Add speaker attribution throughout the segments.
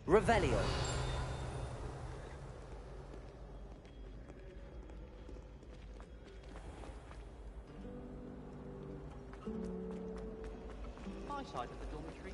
Speaker 1: Revelio.
Speaker 2: My side of the dormitory.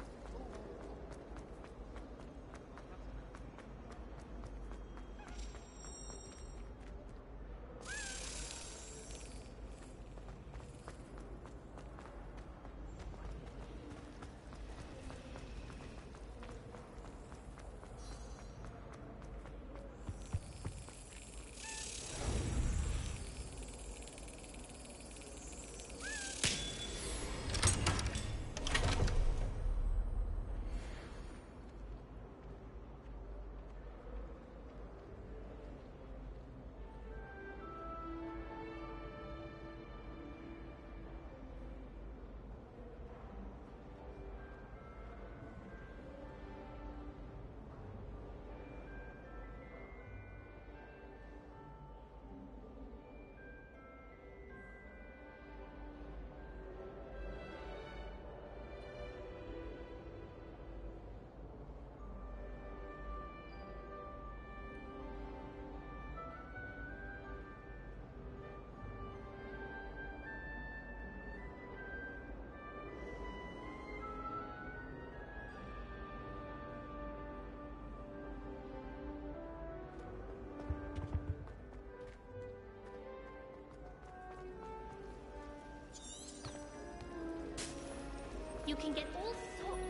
Speaker 3: You can get all sorts.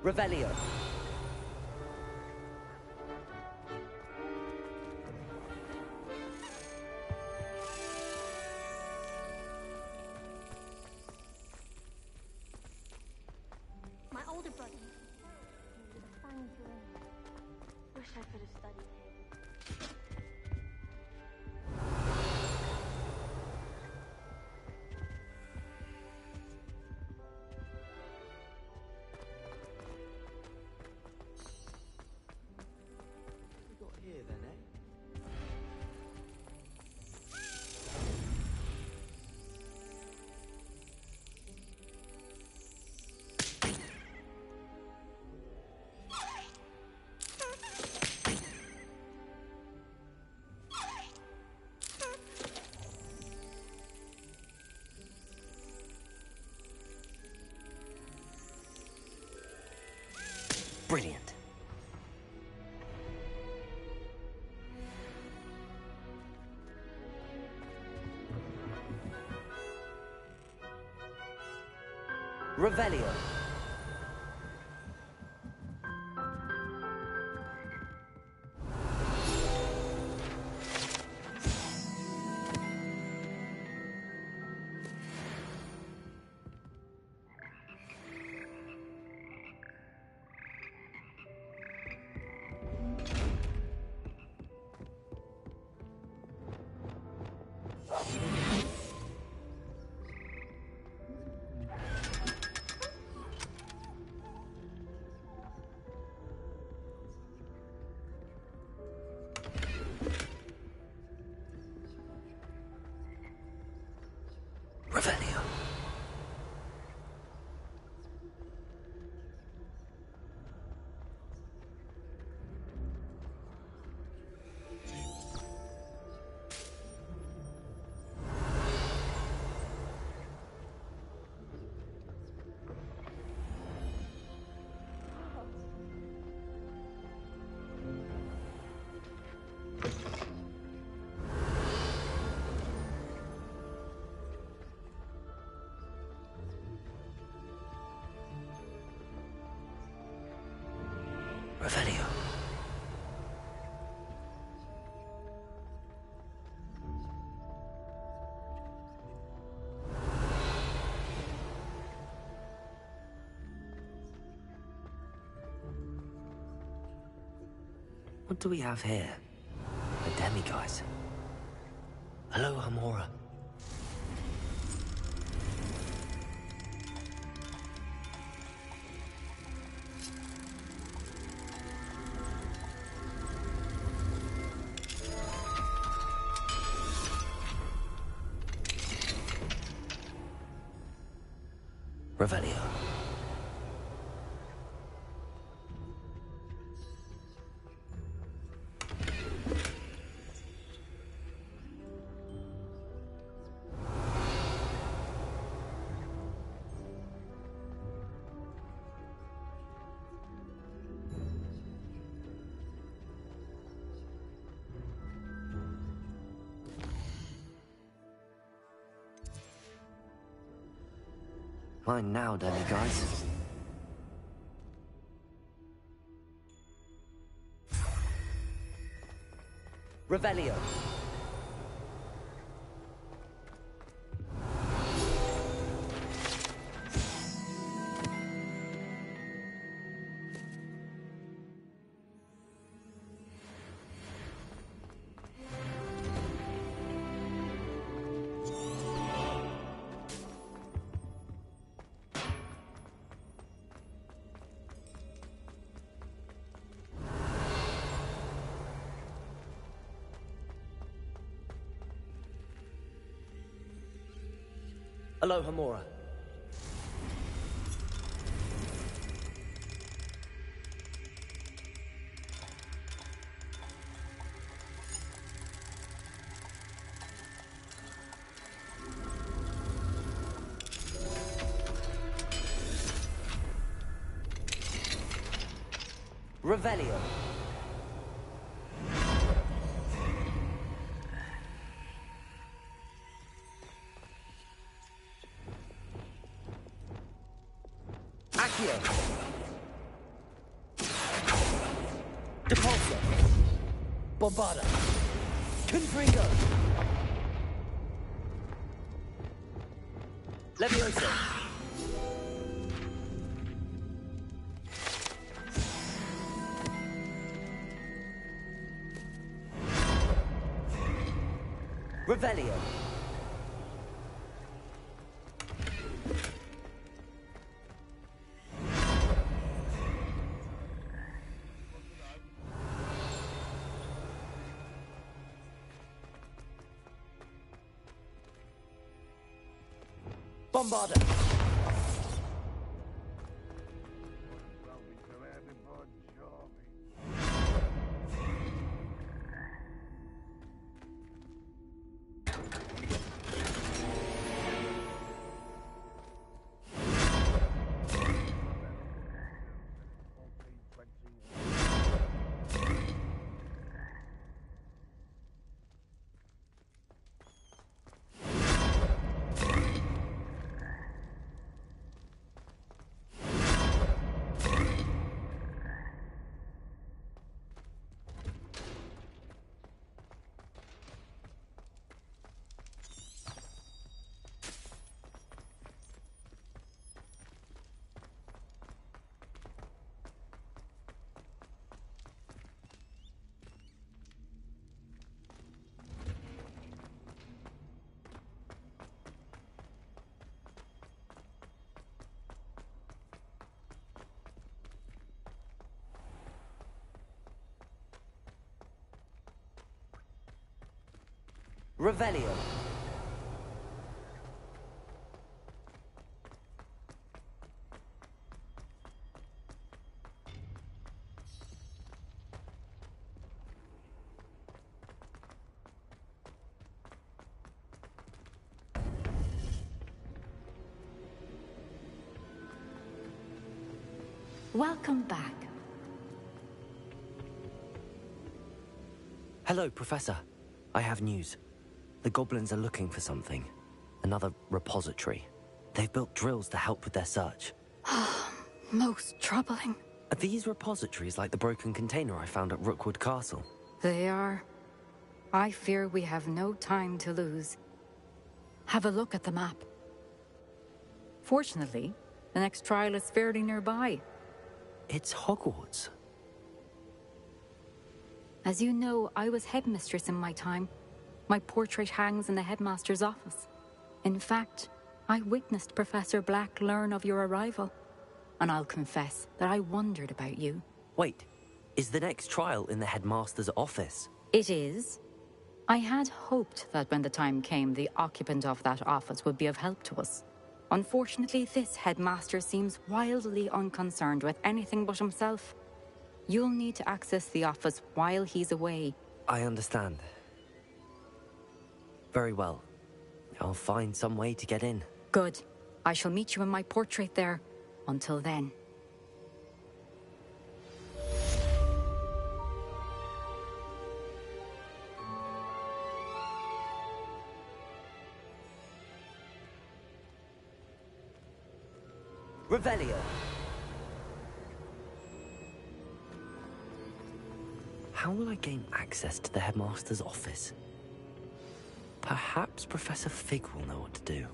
Speaker 1: Revelio.
Speaker 3: My older brother. He was a fine girl. Wish I could have studied him.
Speaker 2: Here then, eh?
Speaker 1: Brilliant. Revelio. Revelio. Revelio. What do we have here? A demiguise. Hello, Hamora. Revelio. Mine now, demiguise. Revelio. Hello, Hamora. Revelio. Accio. Depulso. Bombarda. Confringo. Levioso. Revelio. Bombarda. Revelio.
Speaker 4: Welcome back.
Speaker 1: Hello, Professor. I have news. The goblins are looking for something. Another repository. They've built drills to help with their search.
Speaker 4: Most troubling.
Speaker 1: Are these repositories like the broken container I found at Rookwood Castle?
Speaker 4: They are. I fear we have no time to lose. Have a look at the map. Fortunately, the next trial is fairly nearby.
Speaker 1: It's Hogwarts.
Speaker 4: As you know, I was headmistress in my time. My portrait hangs in the headmaster's office. In fact, I witnessed Professor Black learn of your arrival. And I'll confess that I wondered about you.
Speaker 1: Wait, is the next trial in the headmaster's office?
Speaker 4: It is. I had hoped that when the time came, the occupant of that office would be of help to us. Unfortunately, this headmaster seems wildly unconcerned with anything but himself. You'll need to access the office while he's away.
Speaker 1: I understand. Very well. I'll find some way to get in.
Speaker 4: Good. I shall meet you in my portrait there. Until then.
Speaker 1: Revelio! How will I gain access to the headmaster's office? Perhaps Professor Fig will know what to do.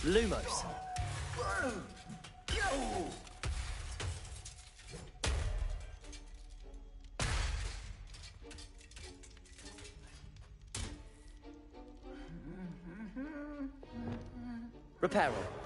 Speaker 1: Lumos! Reparo.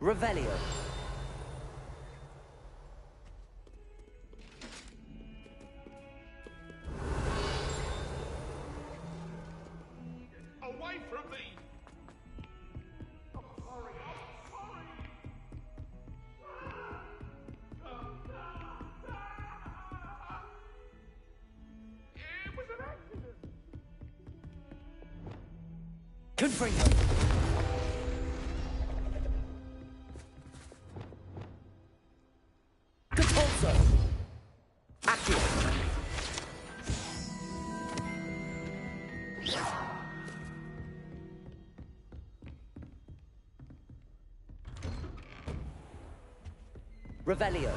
Speaker 1: Revelio.
Speaker 5: Away from me! I'm sorry, It was an accident!
Speaker 1: Confringo. Revelio.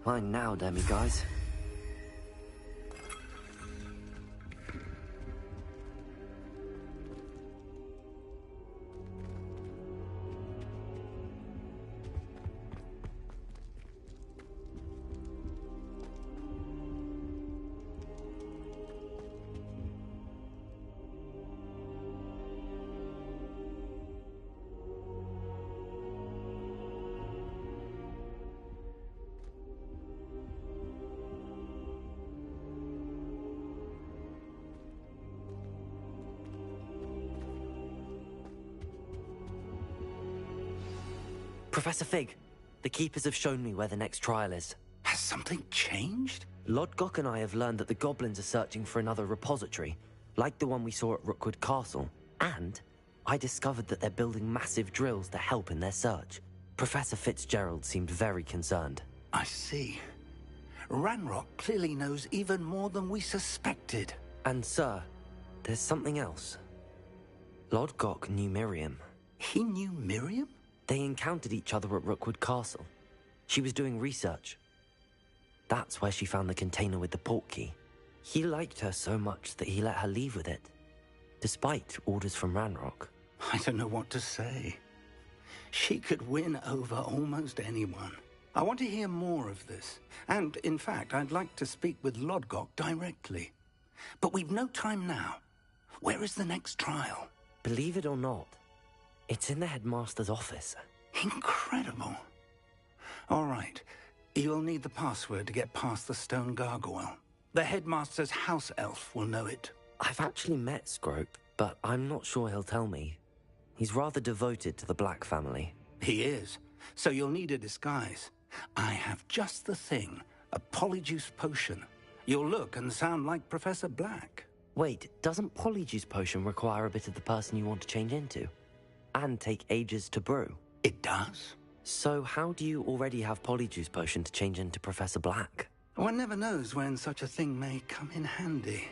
Speaker 1: Fine now, Demi guys. Professor Fig, the Keepers have shown me where the next trial is.
Speaker 6: Has something changed?
Speaker 1: Lodgok and I have learned that the goblins are searching for another repository, like the one we saw at Rookwood Castle. And I discovered that they're building massive drills to help in their search. Professor Fitzgerald seemed very concerned.
Speaker 6: I see. Ranrock clearly knows even more than we suspected.
Speaker 1: And sir, there's something else. Lodgok knew Miriam.
Speaker 6: He knew Miriam?
Speaker 1: They encountered each other at Rookwood Castle. She was doing research. That's where she found the container with the port key. He liked her so much that he let her leave with it, despite orders from Ranrock.
Speaker 6: I don't know what to say. She could win over almost anyone. I want to hear more of this. And, in fact, I'd like to speak with Lodgok directly. But we've no time now. Where is the next trial?
Speaker 1: Believe it or not, it's in the headmaster's office.
Speaker 6: Incredible. All right. You'll need the password to get past the stone gargoyle. The headmaster's house elf will know it.
Speaker 1: I've actually met Scrope, but I'm not sure he'll tell me. He's rather devoted to the Black family.
Speaker 6: He is. So you'll need a disguise. I have just the thing. A polyjuice potion. You'll look and sound like Professor Black.
Speaker 1: Wait, doesn't Polyjuice Potion require a bit of the person you want to change into? And take ages to brew?
Speaker 6: It does.
Speaker 1: So how do you already have Polyjuice Potion to change into Professor Black?
Speaker 6: One never knows when such a thing may come in handy.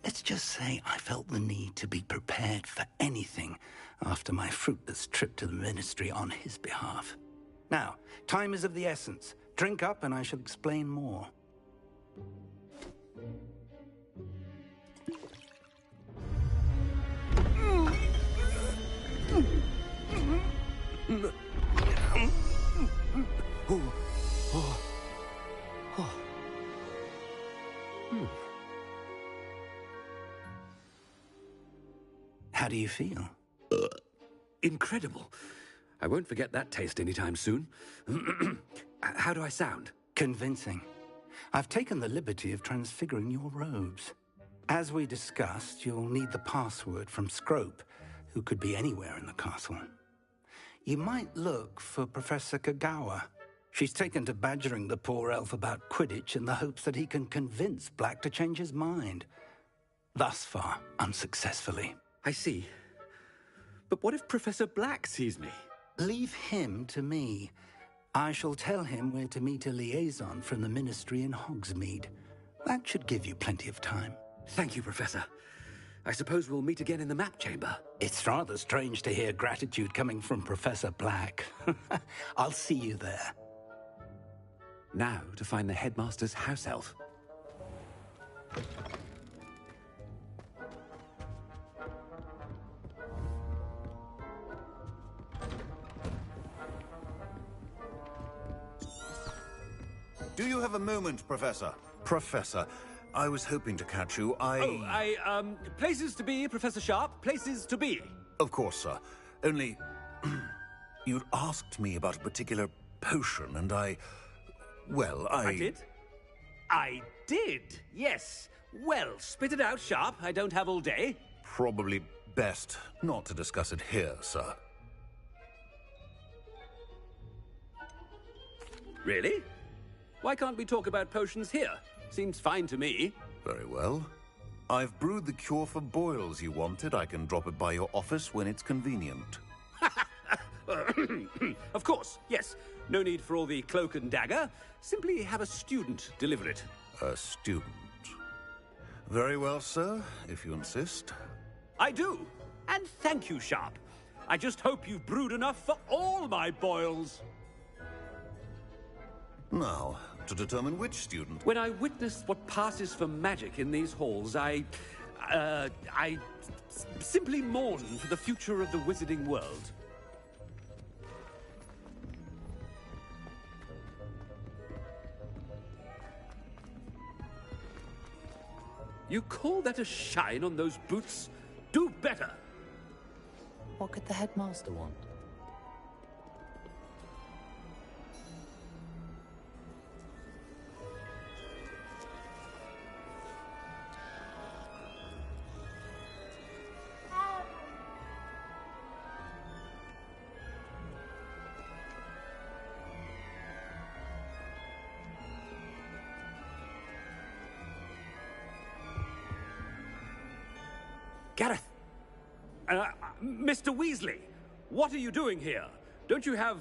Speaker 6: Let's just say I felt the need to be prepared for anything after my fruitless trip to the Ministry on his behalf. Now, time is of the essence. Drink up and I shall explain more. How do you feel?
Speaker 7: Incredible. I won't forget that taste anytime soon. How do I sound?
Speaker 6: Convincing. I've taken the liberty of transfiguring your robes. As we discussed, you'll need the password from Scrope, who could be anywhere in the castle. You might look for Professor Kagawa. She's taken to badgering the poor elf about Quidditch in the hopes that he can convince Black to change his mind. Thus far, unsuccessfully.
Speaker 7: I see. But what if Professor Black sees me?
Speaker 6: Leave him to me. I shall tell him where to meet a liaison from the Ministry in Hogsmeade. That should give you plenty of time.
Speaker 7: Thank you, Professor. I suppose we'll meet again in the map chamber.
Speaker 6: It's rather strange to hear gratitude coming from Professor Black. I'll see you there.
Speaker 7: Now to find the headmaster's house elf.
Speaker 8: Do you have a moment, Professor? Professor, I was hoping to catch you.
Speaker 7: Places to be, Professor Sharp. Places to be.
Speaker 8: Of course, sir. Only... you'd asked me about a particular potion, and well,
Speaker 7: I did? I did, yes. Well, spit it out, Sharp. I don't have all day.
Speaker 8: Probably best not to discuss it here, sir.
Speaker 7: Really? Why can't we talk about potions here? Seems fine to me.
Speaker 8: Very well. I've brewed the cure for boils you wanted. I can drop it by your office when it's convenient.
Speaker 7: Of course, yes. No need for all the cloak and dagger. Simply have a student deliver it.
Speaker 8: A student. Very well, sir, if you insist.
Speaker 7: I do. And thank you, Sharp. I just hope you've brewed enough for all my boils.
Speaker 8: Now, to determine which student...
Speaker 7: When I witness what passes for magic in these halls, I simply mourn for the future of the wizarding world. You call that a shine on those boots? Do better!
Speaker 9: What could the headmaster want?
Speaker 7: Gareth! Mr. Weasley! What are you doing here? Don't you have,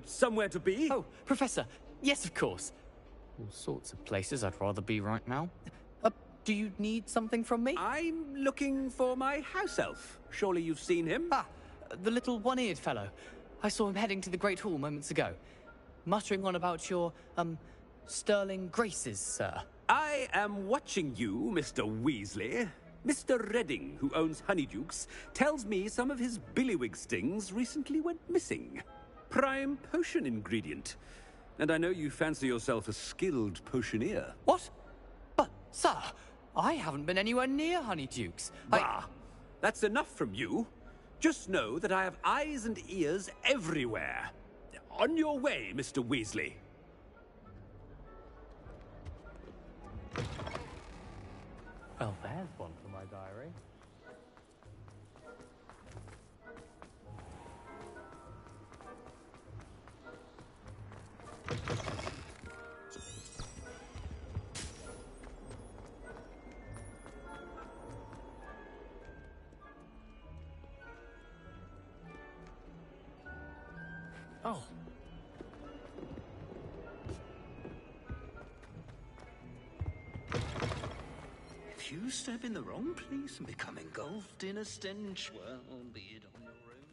Speaker 7: somewhere to be?
Speaker 9: Oh, Professor. Yes, of course. All sorts of places I'd rather be right now. Do you need something from me?
Speaker 7: I'm looking for my house elf. Surely you've seen him?
Speaker 9: Ah, the little one-eared fellow. I saw him heading to the Great Hall moments ago. Muttering on about your, sterling graces, sir.
Speaker 7: I am watching you, Mr. Weasley. Mr. Redding, who owns Honeydukes, tells me some of his billywig stings recently went missing. Prime potion ingredient. And I know you fancy yourself a skilled potioneer.
Speaker 9: What? But, sir, I haven't been anywhere near Honeydukes.
Speaker 7: Bah! That's enough from you. Just know that I have eyes and ears everywhere. On your way, Mr. Weasley.
Speaker 9: Well, there's one for my diary. Oh.
Speaker 10: If you step in the wrong place and become engulfed in a stench, well, be it on your own.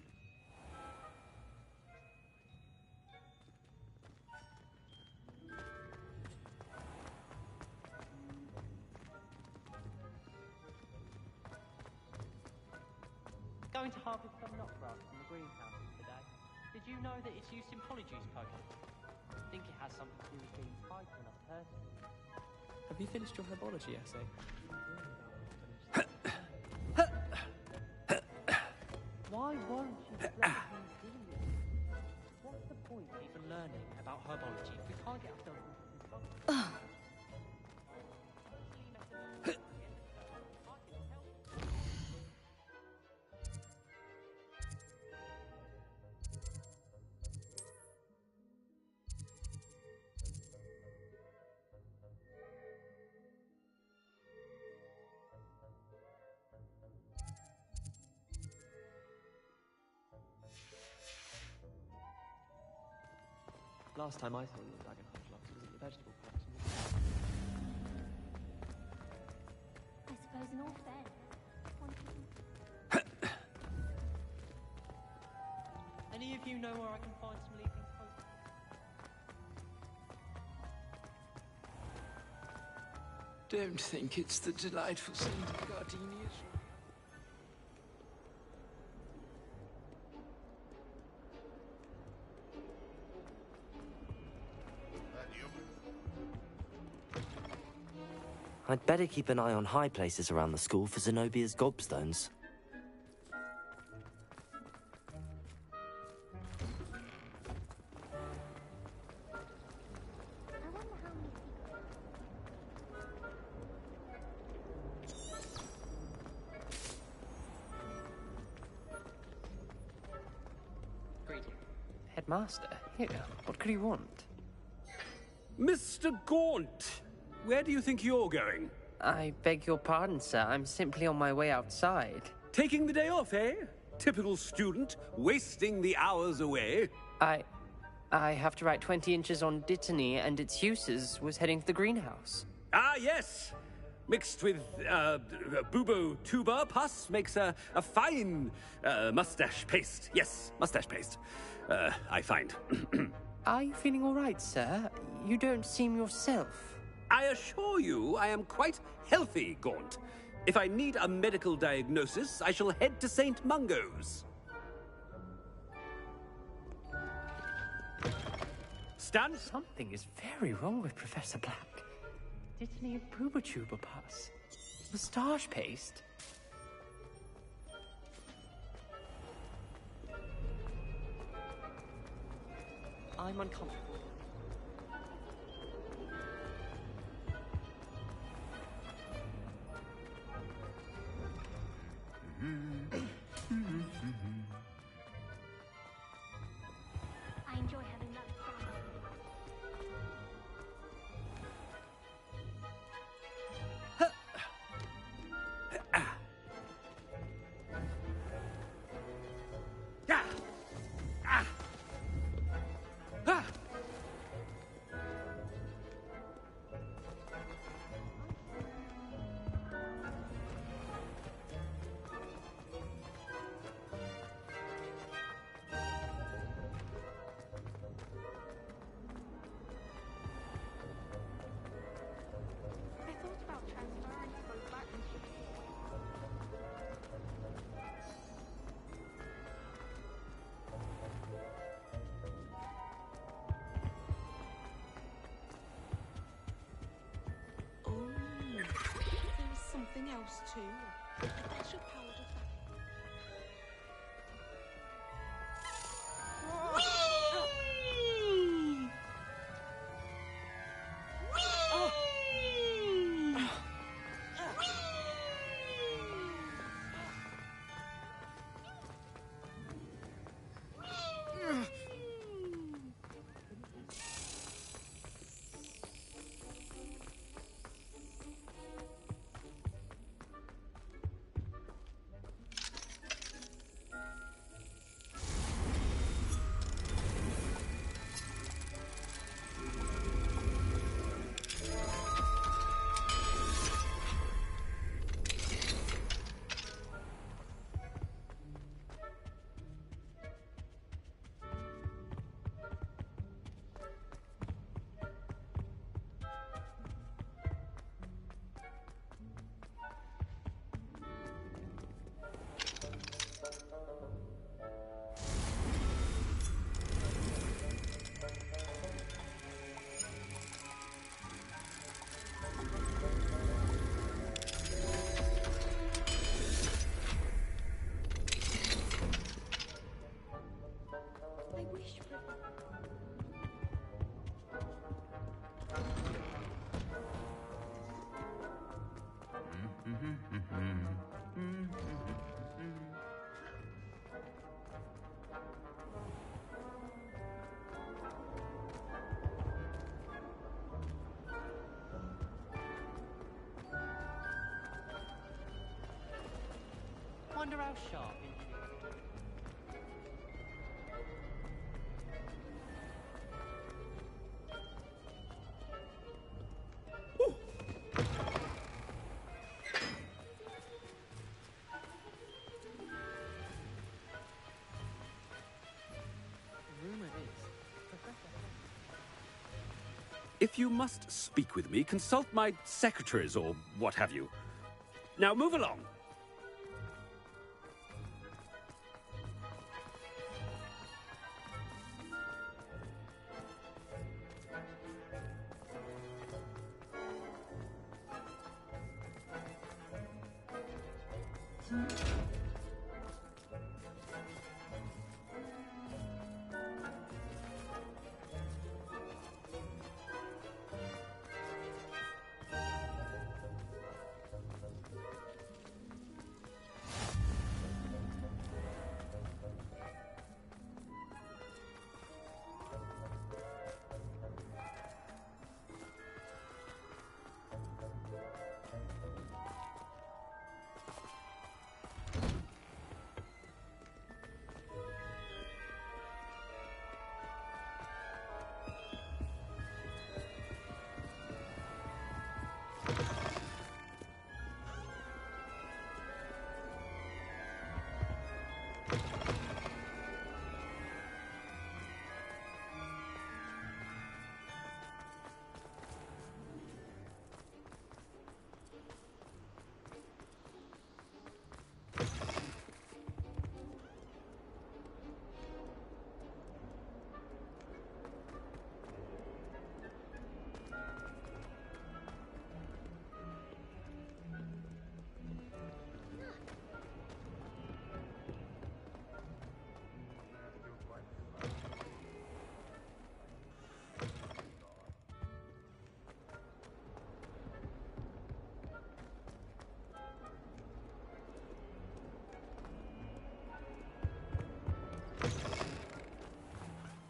Speaker 2: Going to harvest some knotgrass from the greenhouse today. Did you know that it's used in polyjuice potion? I think it has something to do with being fighting up personally.
Speaker 9: Have you finished your herbology essay?
Speaker 2: Why won't you let me do it? What's the point of even learning about herbology if we can't get ourselves into trouble?
Speaker 11: Last time I saw your dragon flux was at the vegetable patch.
Speaker 3: I suppose in all fairness,
Speaker 2: Any of you know where I can find some leaping potions?
Speaker 11: Don't think it's the delightful scent of gardenias.
Speaker 1: I'd better keep an eye on high places around the school for Zenobia's gobstones.
Speaker 3: I wonder how many people.
Speaker 11: Greeting. Headmaster, here. What could he want?
Speaker 7: Mr. Gaunt! Where do you think you're going?
Speaker 11: I beg your pardon, sir. I'm simply on my way outside.
Speaker 7: Taking the day off, eh? Typical student, wasting the hours away.
Speaker 11: I have to write 20 inches on Dittany and its uses. Was heading to the greenhouse.
Speaker 7: Ah, yes! Mixed with, bubo tuba pus makes a fine, mustache paste. Yes, mustache paste. I find.
Speaker 11: Are you feeling all right, sir? You don't seem yourself.
Speaker 7: I assure you I am quite healthy, Gaunt. If I need a medical diagnosis, I shall head to St. Mungo's. Stand.
Speaker 11: Something is very wrong with Professor Black. Dittany and Booba Tuber Pass. Moustache paste.
Speaker 2: I'm uncomfortable.
Speaker 3: I enjoy having that fun. I thought about transferring to both back and
Speaker 12: Oh, there was something else too. A special powder that. I wish for
Speaker 2: Wonder how sharp engineers.
Speaker 11: Rumor is, Professor.
Speaker 7: If you must speak with me, consult my secretaries or what have you. Now move along.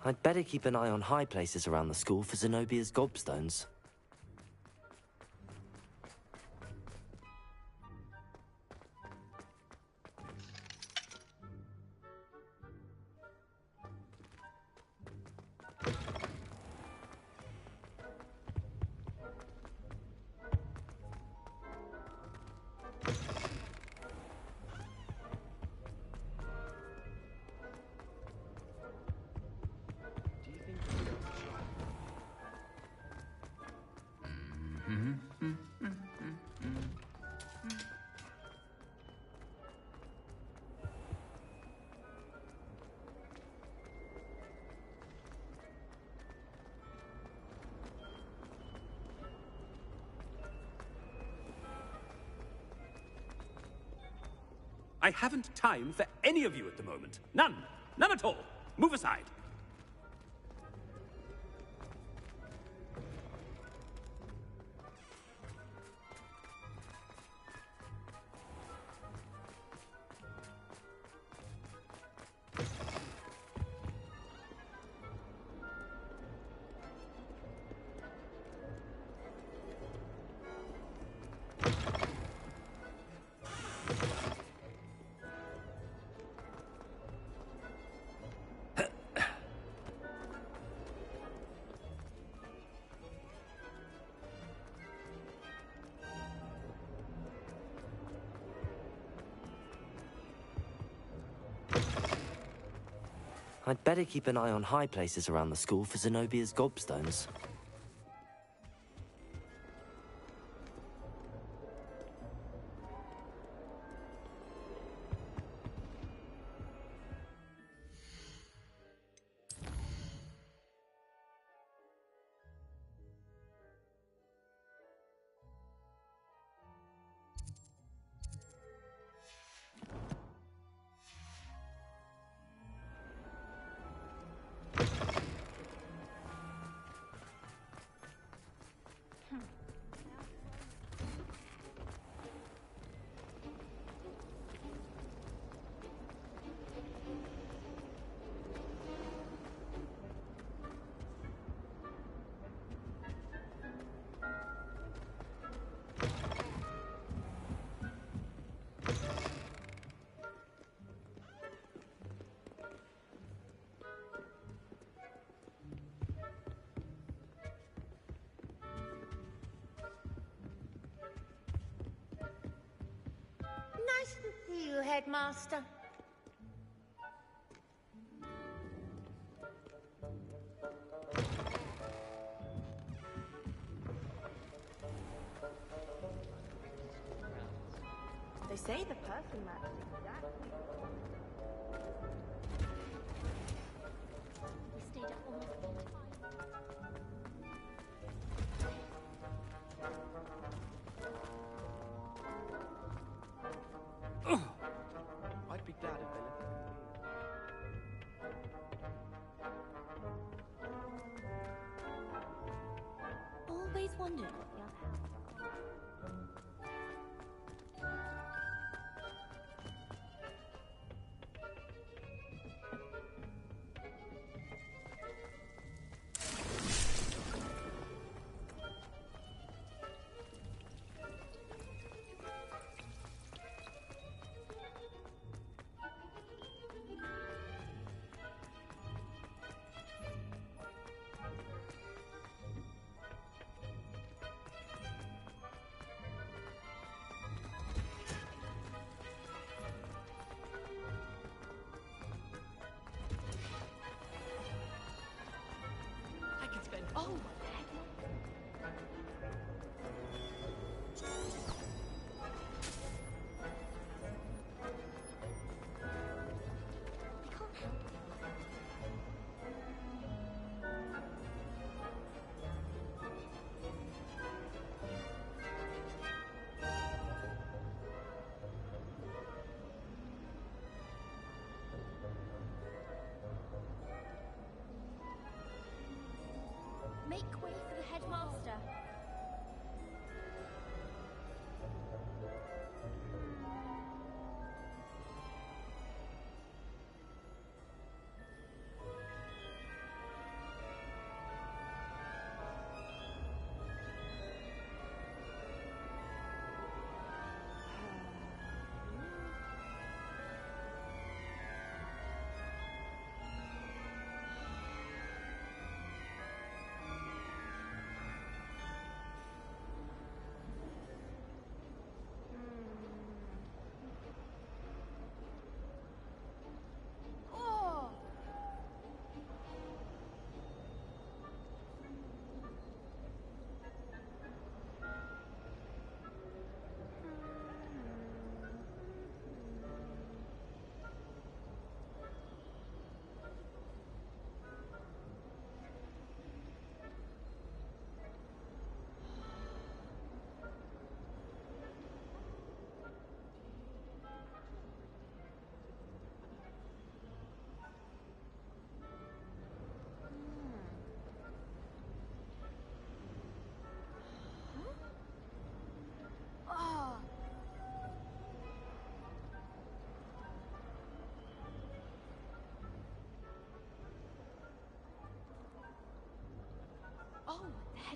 Speaker 1: I'd better keep an eye on high places around the school for Zenobia's gobstones.
Speaker 7: I haven't time for any of you at the moment. None. None at all. Move aside.
Speaker 1: I'd better keep an eye on high places around the school for Zenobia's gobstones.
Speaker 13: Nice to see you, Headmaster.
Speaker 3: They say the perfume matches exactly. We stayed at home a few times.
Speaker 14: I'd be glad if they left it clean.
Speaker 3: Always wondered what the other half was.
Speaker 12: I could spend all my
Speaker 3: Make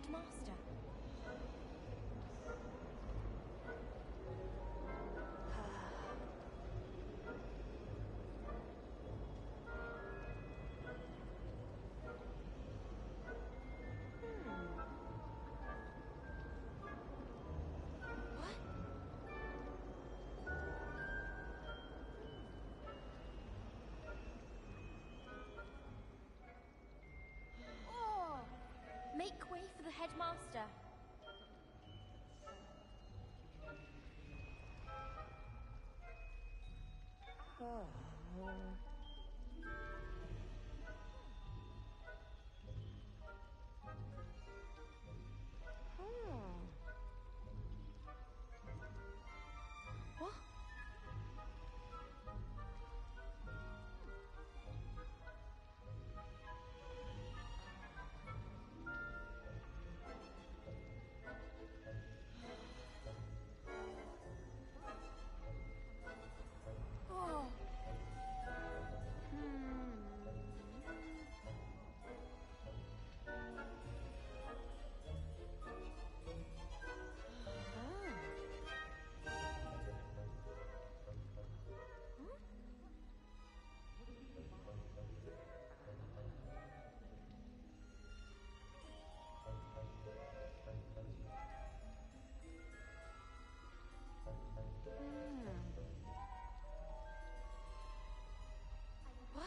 Speaker 15: headmaster. Make way for the headmaster. What? Oh. What?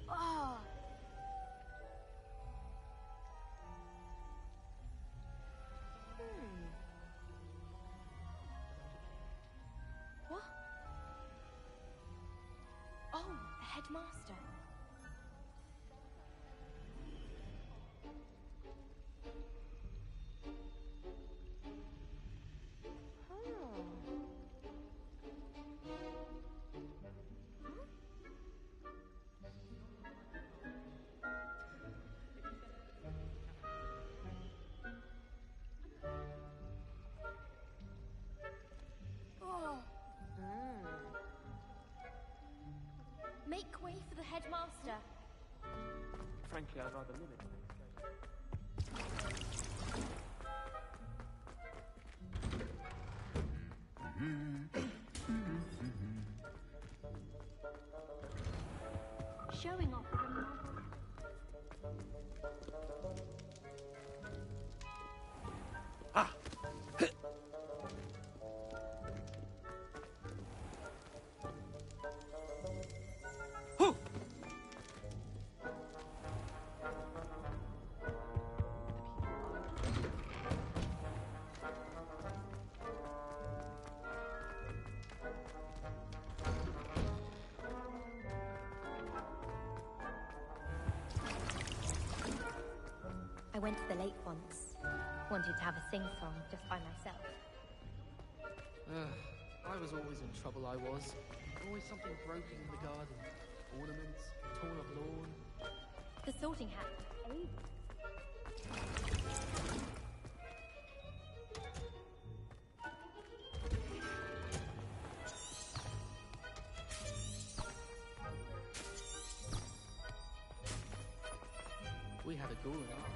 Speaker 15: Oh. What? Oh, the headmaster. Oh. Make way for the headmaster.
Speaker 14: Frankly, I'd rather limit my escape.
Speaker 3: Showing off the novel.
Speaker 15: I went to the lake once. Wanted to have a sing-song just by myself.
Speaker 9: I was always in trouble, I was. Always something broken in the garden. Ornaments, torn up lawn.
Speaker 15: The sorting hat.
Speaker 9: We had a goal in our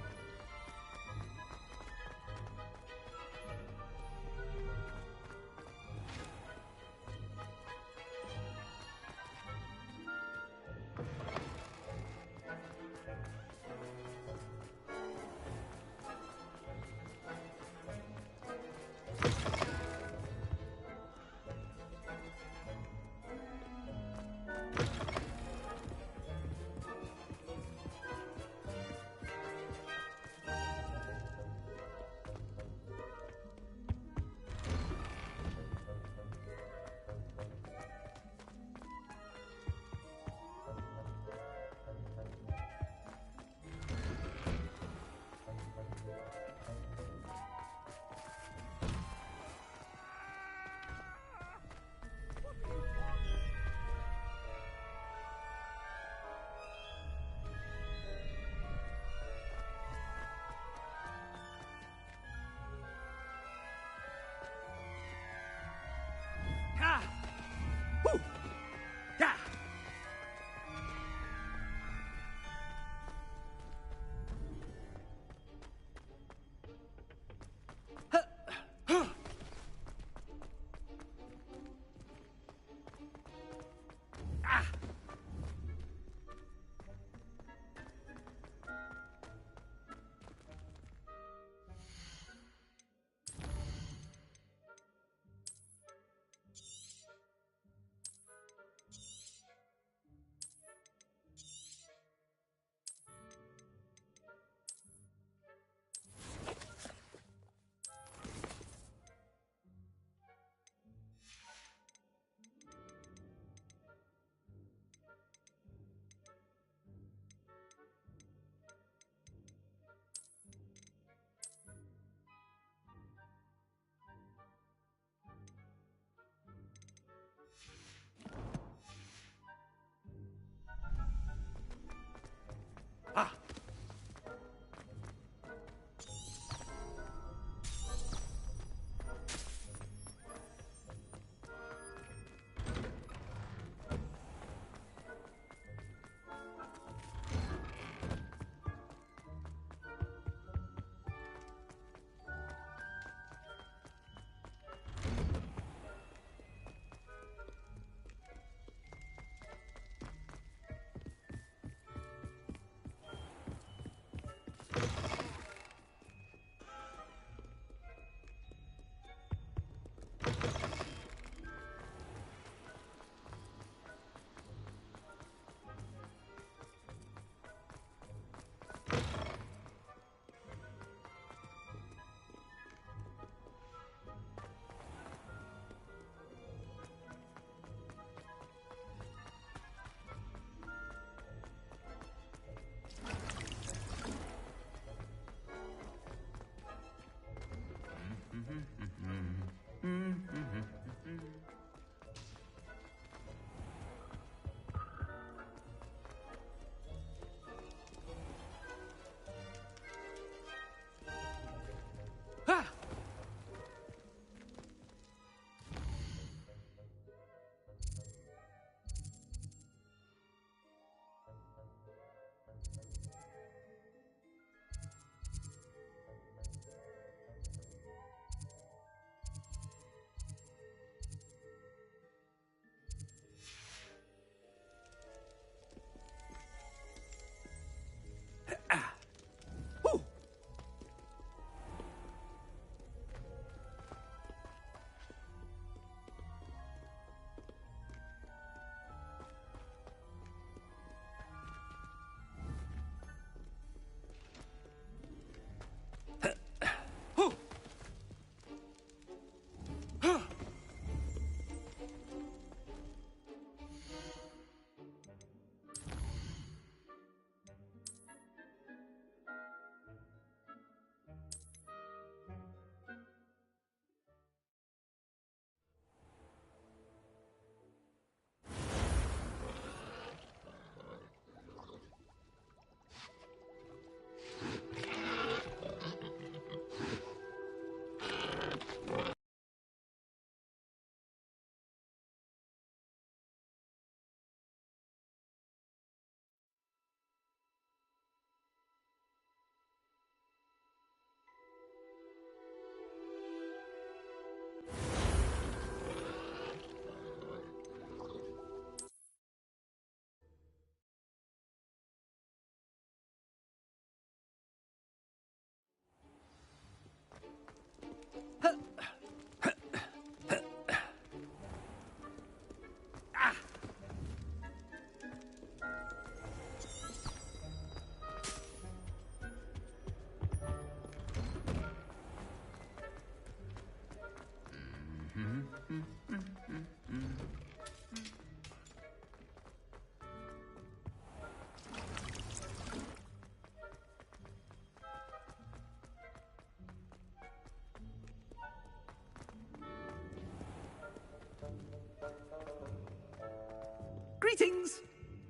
Speaker 7: Greetings!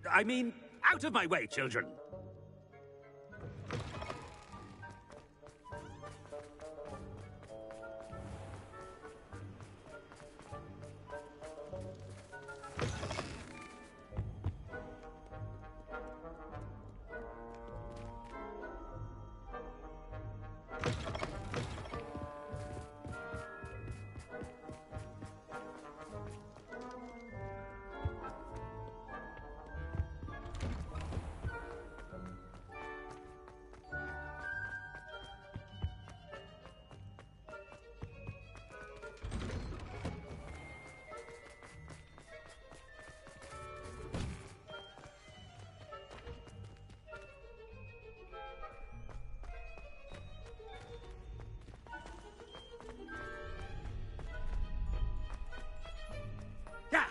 Speaker 7: I mean, out of my way, children! Yeah!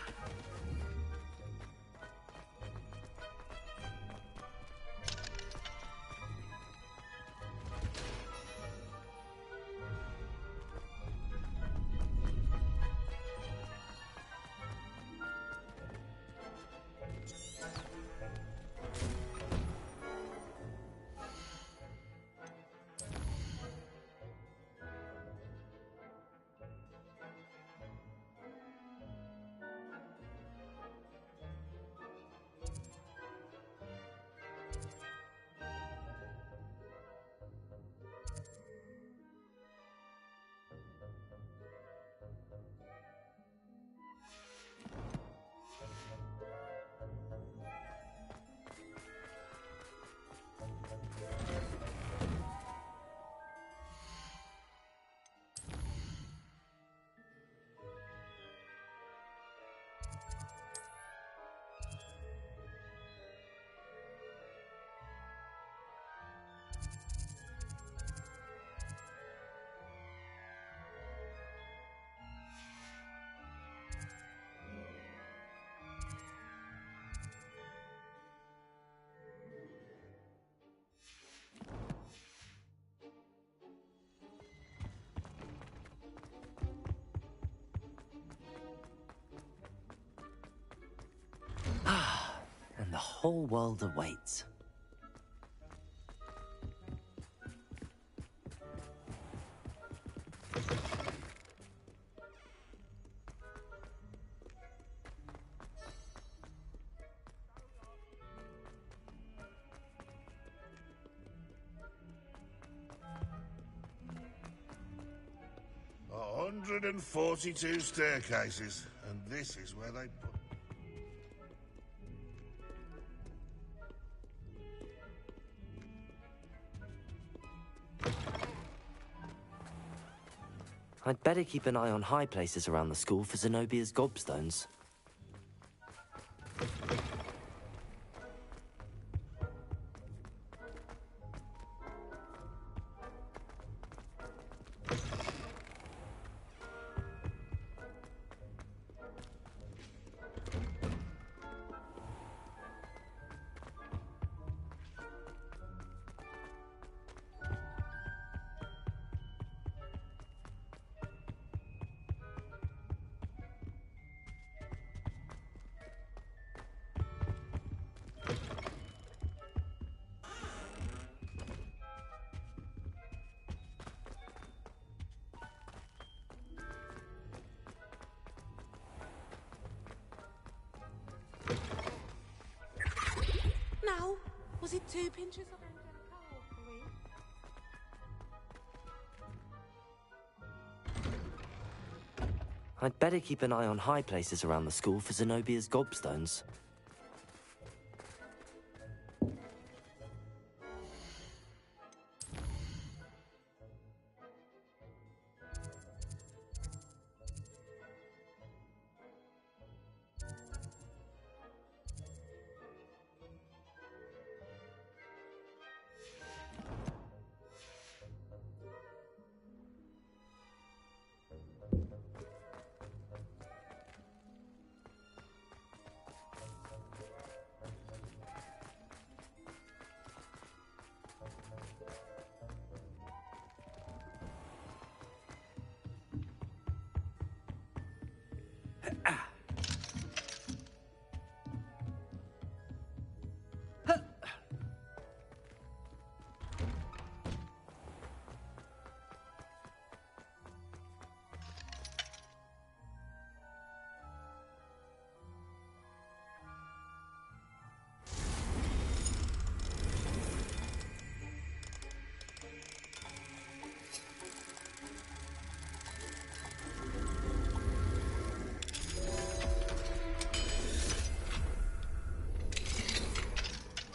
Speaker 1: And the whole world awaits.
Speaker 16: A 142 staircases, and this is where they put...
Speaker 1: I'd better keep an eye on high places around the school for Zenobia's gobstones.
Speaker 12: Now, was it 2 pinches of Angelica or 3?
Speaker 1: I'd better keep an eye on high places around the school for Zenobia's gobstones.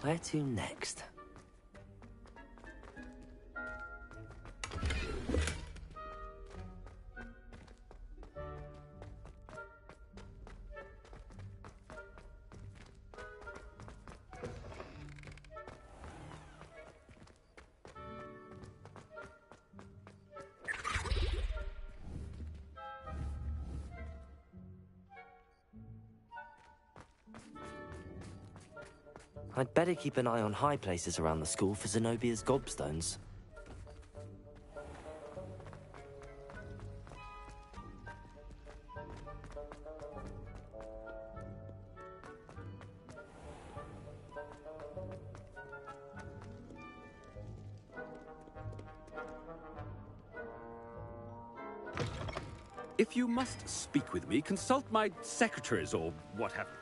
Speaker 1: Where to next? I'd better keep an eye on high places around the school for Zenobia's gobstones.
Speaker 7: If you must speak with me, consult my secretaries or what have you.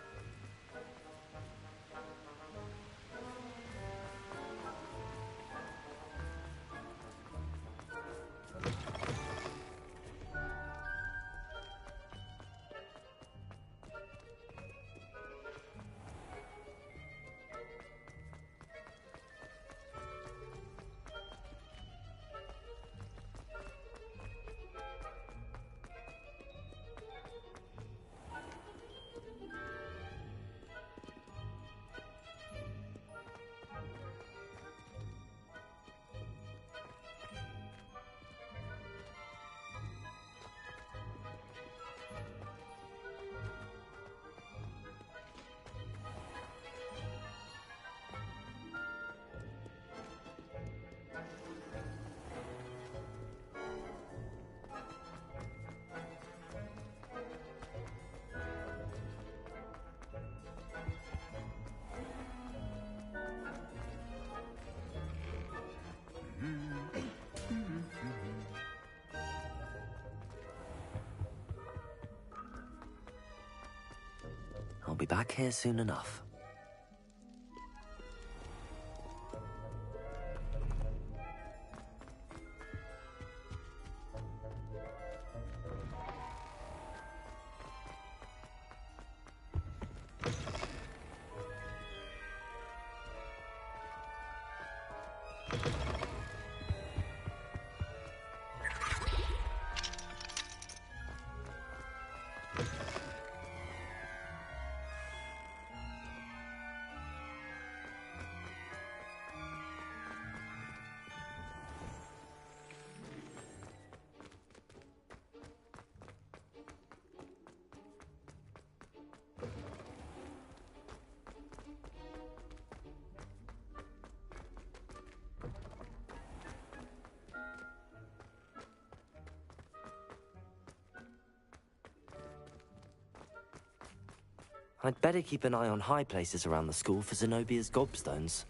Speaker 1: I'll be back here soon enough. I'd better keep an eye on high places around the school for Zenobia's gobstones.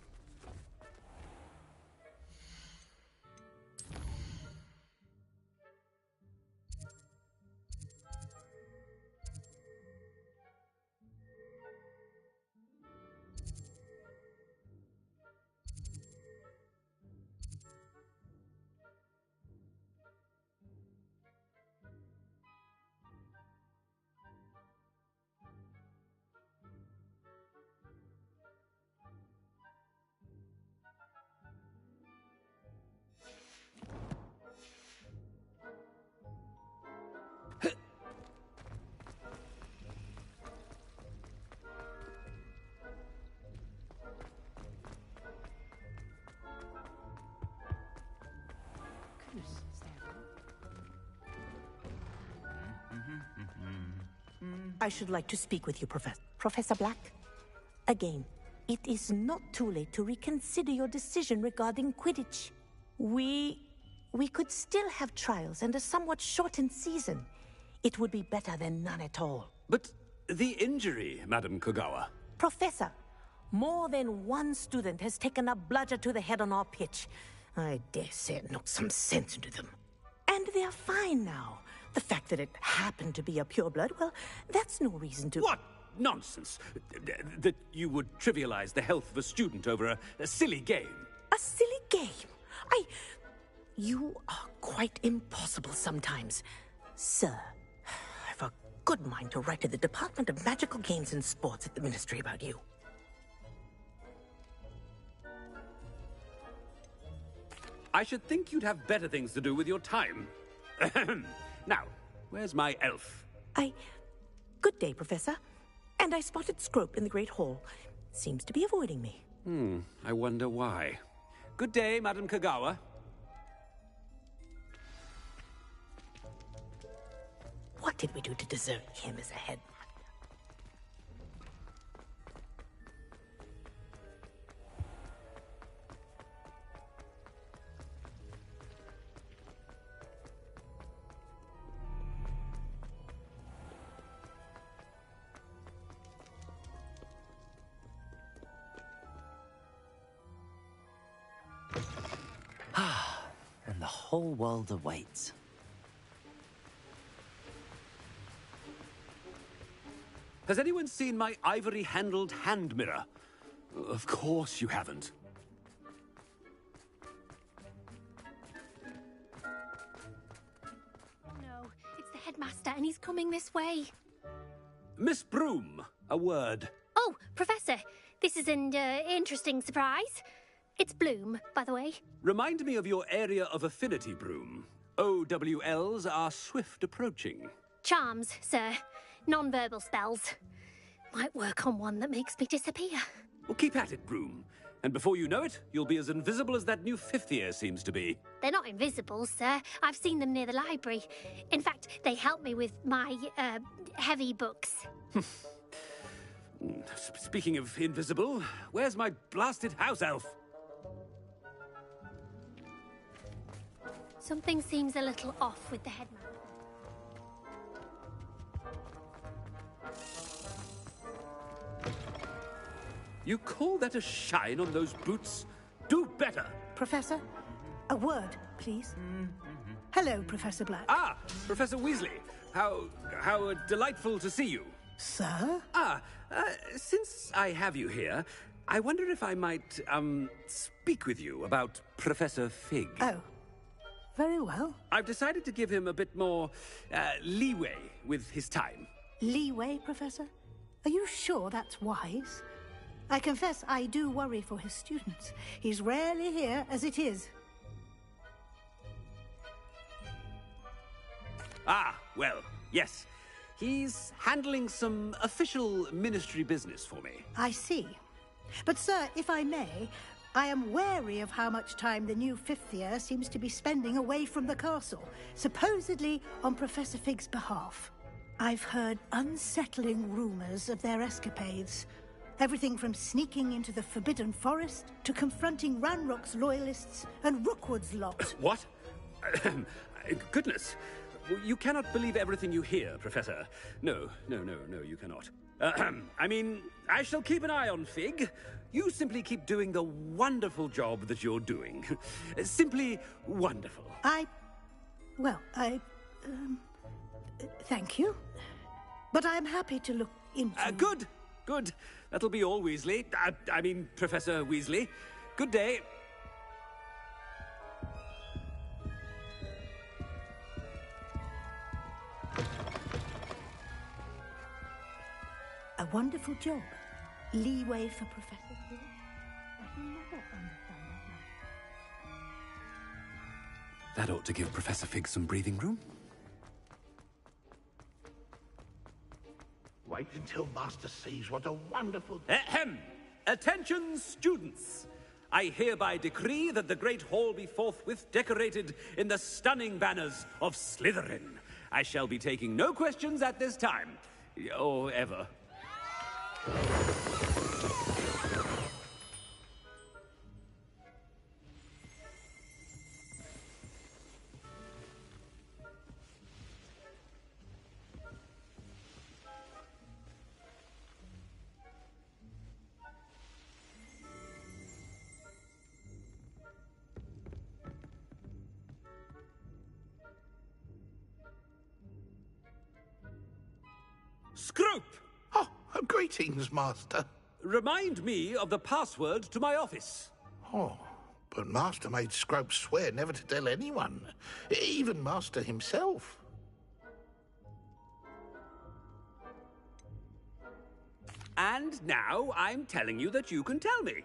Speaker 17: I should like to speak with you, Professor Black. Again, it is not too late to reconsider your decision regarding Quidditch. We could still have trials and a somewhat shortened season. It would be better than none at all.
Speaker 7: But the injury, Madam Kogawa.
Speaker 17: Professor, more than one student has taken a bludger to the head on our pitch. I dare say it knocked some sense into them. And they're fine now. The fact that it happened to be a pureblood, well, that's no reason to...
Speaker 7: What nonsense! That you would trivialize the health of a student over a silly game.
Speaker 17: A silly game? You are quite impossible sometimes. Sir, I've a good mind to write to the Department of Magical Games and Sports at the Ministry about you.
Speaker 7: I should think you'd have better things to do with your time. Now, where's my elf?
Speaker 17: Good day, Professor. And I spotted Scrope in the Great Hall. Seems to be avoiding me.
Speaker 7: I wonder why. Good day, Madam Kogawa.
Speaker 17: What did we do to deserve him as a head?
Speaker 1: And the whole world awaits.
Speaker 7: Has anyone seen my ivory-handled hand mirror? Of course you haven't.
Speaker 3: Oh no, it's the headmaster and he's coming this way.
Speaker 7: Miss Broom, a word.
Speaker 3: Oh, Professor, this is an interesting surprise. It's Bloom, by the way.
Speaker 7: Remind me of your area of affinity, Broom. OWLs are swift approaching.
Speaker 3: Charms, sir. Non-verbal spells. Might work on one that makes me disappear.
Speaker 7: Well, keep at it, Broom. And before you know it, you'll be as invisible as that new fifth year seems to be.
Speaker 3: They're not invisible, sir. I've seen them near the library. In fact, they help me with my, heavy books.
Speaker 7: Speaking of invisible, where's my blasted house elf?
Speaker 3: Something seems a little off with the headmaster.
Speaker 7: You call that a shine on those boots? Do better!
Speaker 18: Professor, a word, please. Hello, Professor Black.
Speaker 7: Ah, Professor Weasley. How delightful to see you.
Speaker 18: Sir?
Speaker 7: Since I have you here, I wonder if I might, speak with you about Professor Fig.
Speaker 18: Oh, very well.
Speaker 7: I've decided to give him a bit more, leeway with his time.
Speaker 18: Leeway, Professor? Are you sure that's wise? I confess I do worry for his students. He's rarely here as it is.
Speaker 7: Ah, well, yes. He's handling some official ministry business for me.
Speaker 18: I see. But, sir, if I may, I am wary of how much time the new fifth year seems to be spending away from the castle, supposedly on Professor Fig's behalf. I've heard unsettling rumors of their escapades. Everything from sneaking into the Forbidden Forest to confronting Ranrock's loyalists and Rookwood's lot.
Speaker 7: What? Goodness. You cannot believe everything you hear, Professor. No, you cannot. I mean, I shall keep an eye on Fig. You simply keep doing the wonderful job that you're doing. Simply wonderful.
Speaker 18: Thank you. But I'm happy to look into...
Speaker 7: Good. That'll be all, Weasley. I mean, Professor Weasley. Good day.
Speaker 18: A wonderful job. Leeway for Professor Fig. I can never understand that.
Speaker 7: That ought to give Professor Fig some breathing room.
Speaker 16: Wait until Master sees what a wonderful...
Speaker 7: Ahem! Attention, students! I hereby decree that the Great Hall be forthwith decorated in the stunning banners of Slytherin. I shall be taking no questions at this time. Or ever. Scrope!
Speaker 16: Oh, greetings, Master.
Speaker 7: Remind me of the password to my office.
Speaker 16: Oh, but Master made Scrope swear never to tell anyone, even Master himself.
Speaker 7: And now I'm telling you that you can tell me.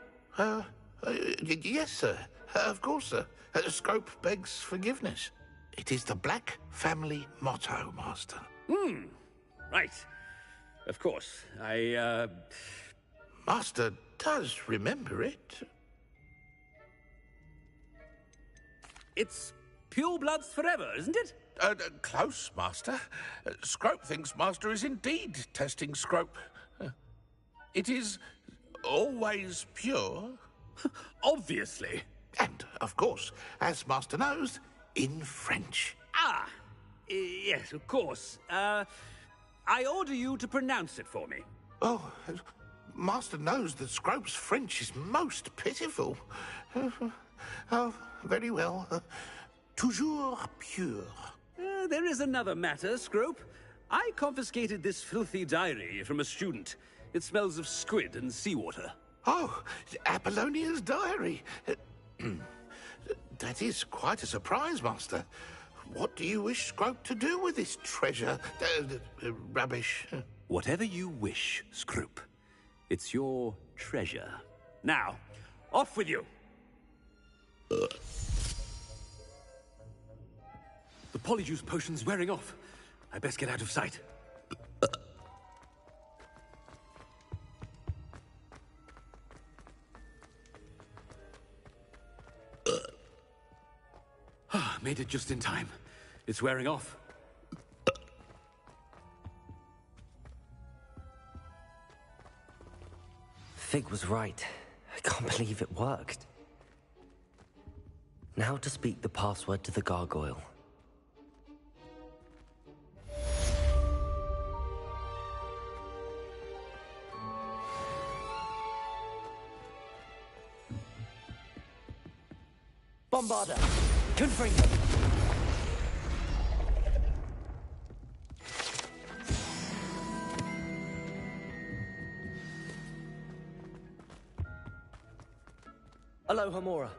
Speaker 16: Yes, sir. Of course, sir. Scrope begs forgiveness. It is the Black family motto, Master.
Speaker 7: Right. Of course.
Speaker 16: Master does remember it.
Speaker 7: It's pure bloods forever, isn't it?
Speaker 16: Close, Master. Scrope thinks Master is indeed testing Scrope. It is always pure.
Speaker 7: Obviously.
Speaker 16: And, of course, as Master knows, in French.
Speaker 7: Ah, yes, of course. I order you to pronounce it for me.
Speaker 16: Oh, Master knows that Scrope's French is most pitiful. Oh, very well. Toujours pure.
Speaker 7: There is another matter, Scrope. I confiscated this filthy diary from a student. It smells of squid and seawater.
Speaker 16: Oh, Apollonia's diary. That is quite a surprise, Master. What do you wish Scrope to do with this treasure? Rubbish.
Speaker 7: Whatever you wish, Scrope. It's your treasure. Now, off with you. The polyjuice potion's wearing off. I best get out of sight. Made it just in time. It's wearing off.
Speaker 1: Fig was right. I can't believe it worked. Now to speak the password to the gargoyle. Bombarder! Confringo! Aloha Mora.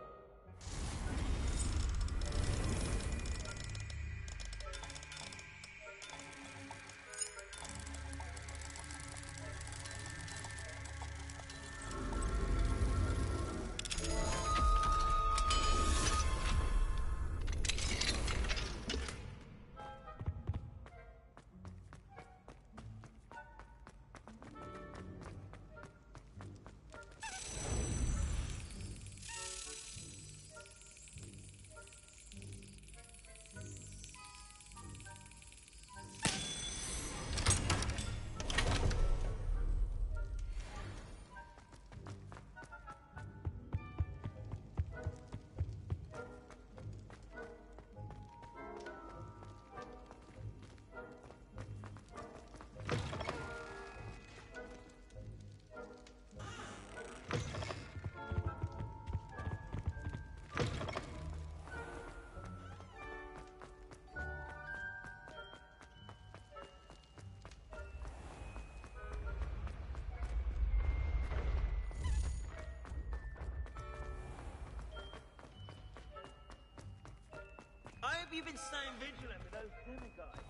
Speaker 10: I hope you've been staying vigilant with those dinner guys.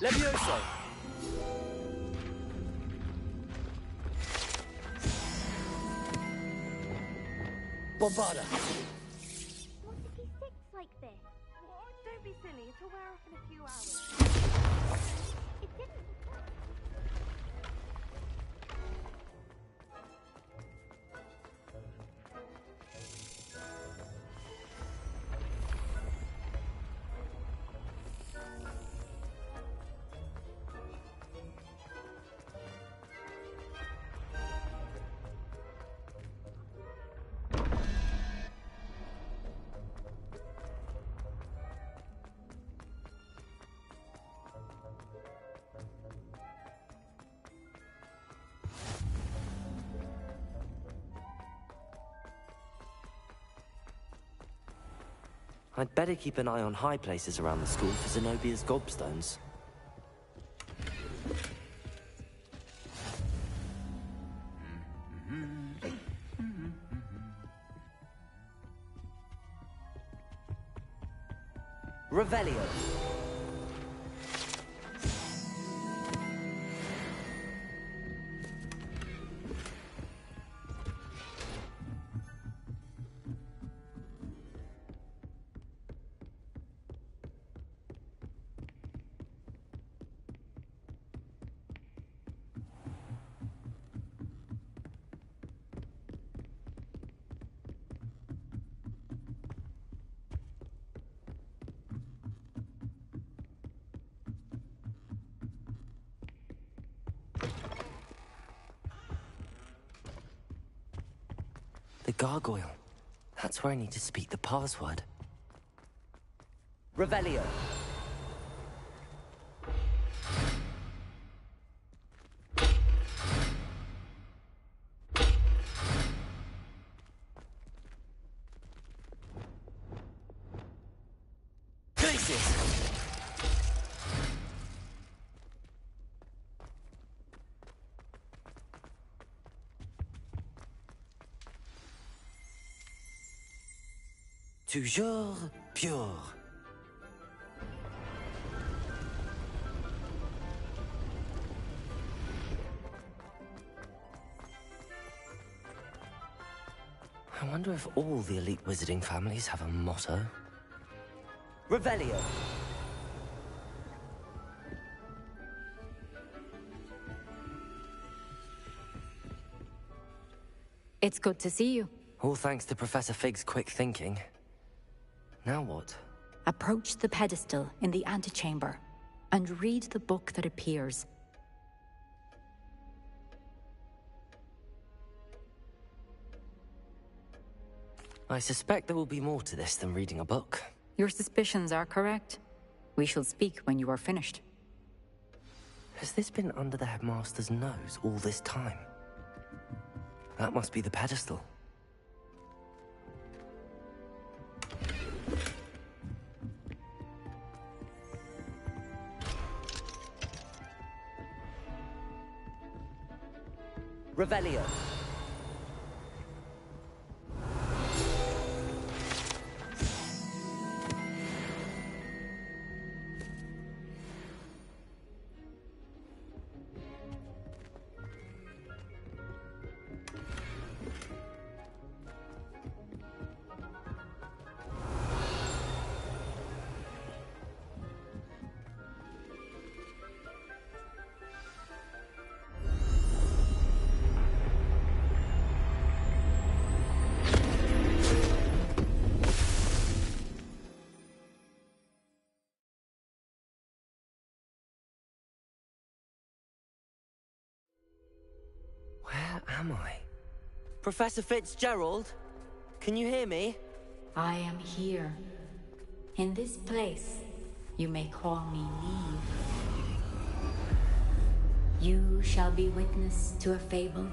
Speaker 11: Levioso! Bombarda!
Speaker 3: What if he sits like this? What? Don't be silly. It'll wear off in a few hours. It didn't.
Speaker 1: I'd better keep an eye on high places around the school for Zenobia's gobstones. Revelio. The gargoyle. That's where I need to speak the password. Revelio. Toujours pure. I wonder if all the elite wizarding families have a motto. Revelio.
Speaker 4: It's good to see you.
Speaker 1: All thanks to Professor Fig's quick thinking. Now what?
Speaker 4: Approach the pedestal in the antechamber and read the book that appears.
Speaker 1: I suspect there will be more to this than reading a book.
Speaker 4: Your suspicions are correct. We shall speak when you are finished.
Speaker 1: Has this been under the headmaster's nose all this time? That must be the pedestal. Revelio. Where am I? Professor Fitzgerald? Can you hear me?
Speaker 4: I am here. In this place, you may call me Neve. You shall be witness to a fable.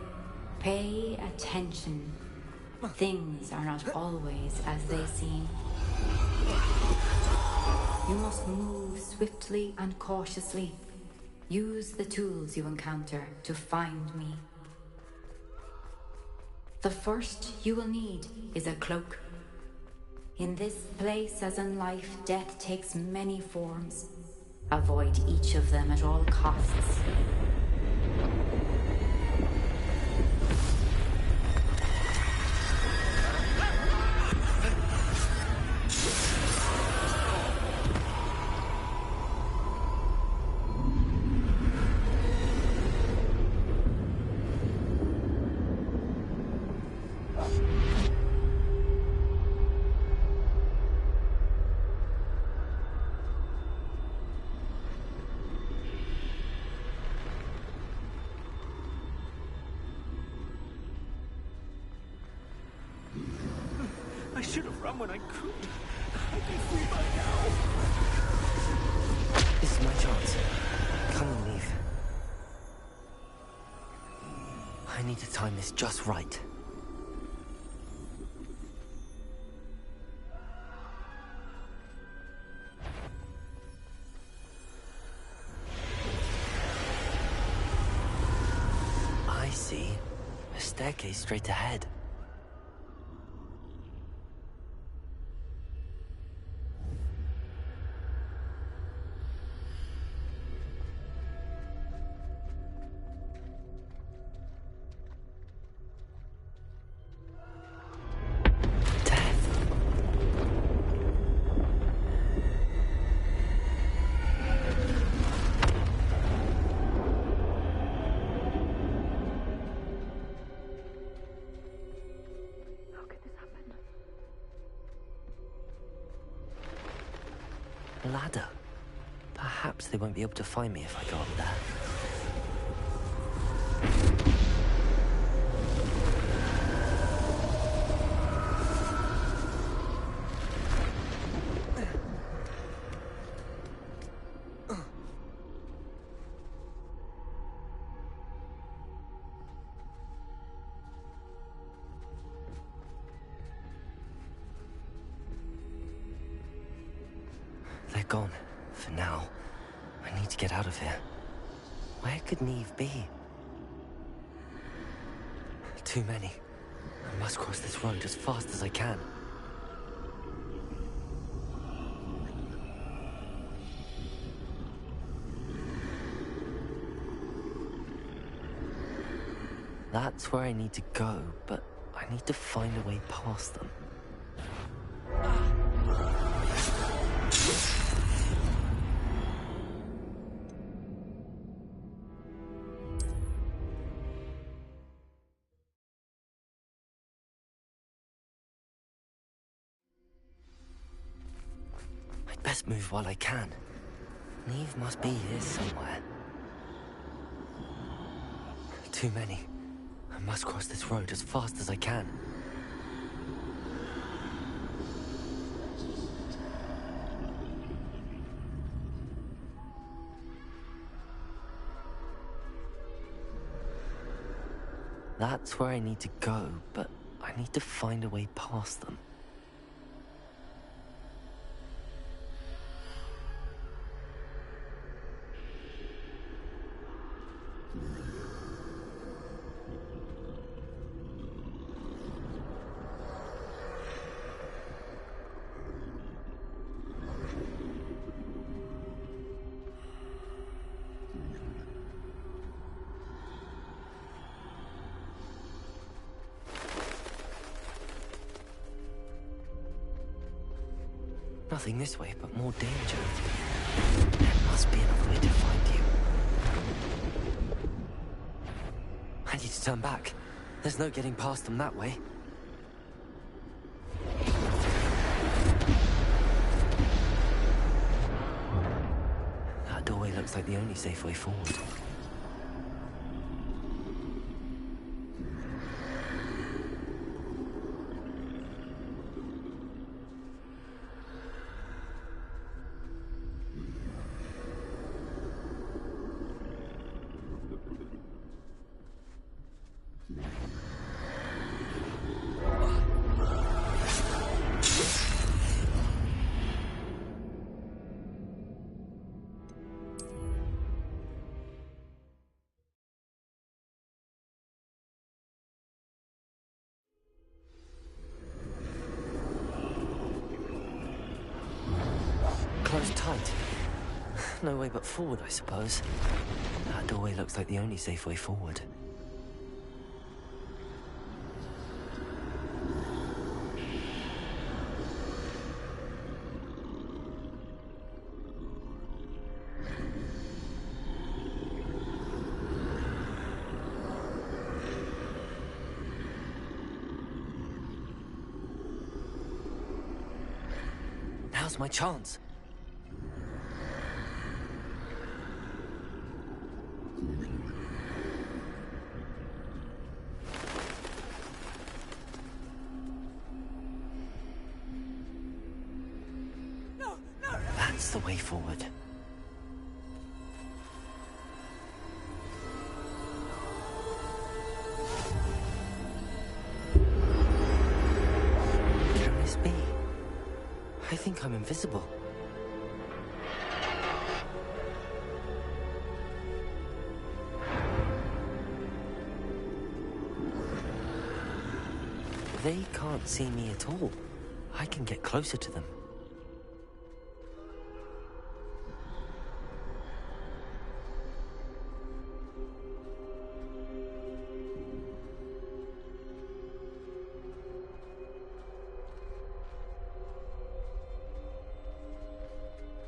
Speaker 4: Pay attention. Things are not always as they seem. You must move swiftly and cautiously. Use the tools you encounter to find me. The first you will need is a cloak. In this place, as in life, death takes many forms. Avoid each of them at all costs.
Speaker 5: I should have run when I could. I'd be free by now.
Speaker 1: This is my chance. Come on, Neve. I need to time this just right. staircase straight ahead. Ladder. Perhaps they won't be able to find me if I go up there. They're gone. For now. I need to get out of here. Where could Neve be? Too many. I must cross this road as fast as I can. That's where I need to go, but I need to find a way past them. I'd best move while I can. Neve must be here somewhere. Too many. I must cross this road as fast as I can. That's where I need to go, but I need to find a way past them. Nothing this way, but more danger. There must be another way to find you. I need to turn back. There's no getting past them that way. That doorway looks like the only safe way forward. Closed tight. No way but forward, I suppose. That doorway looks like the only safe way forward. Now's my chance. That's the way forward. Can this be? I think I'm invisible. They can't see me at all. I can get closer to them.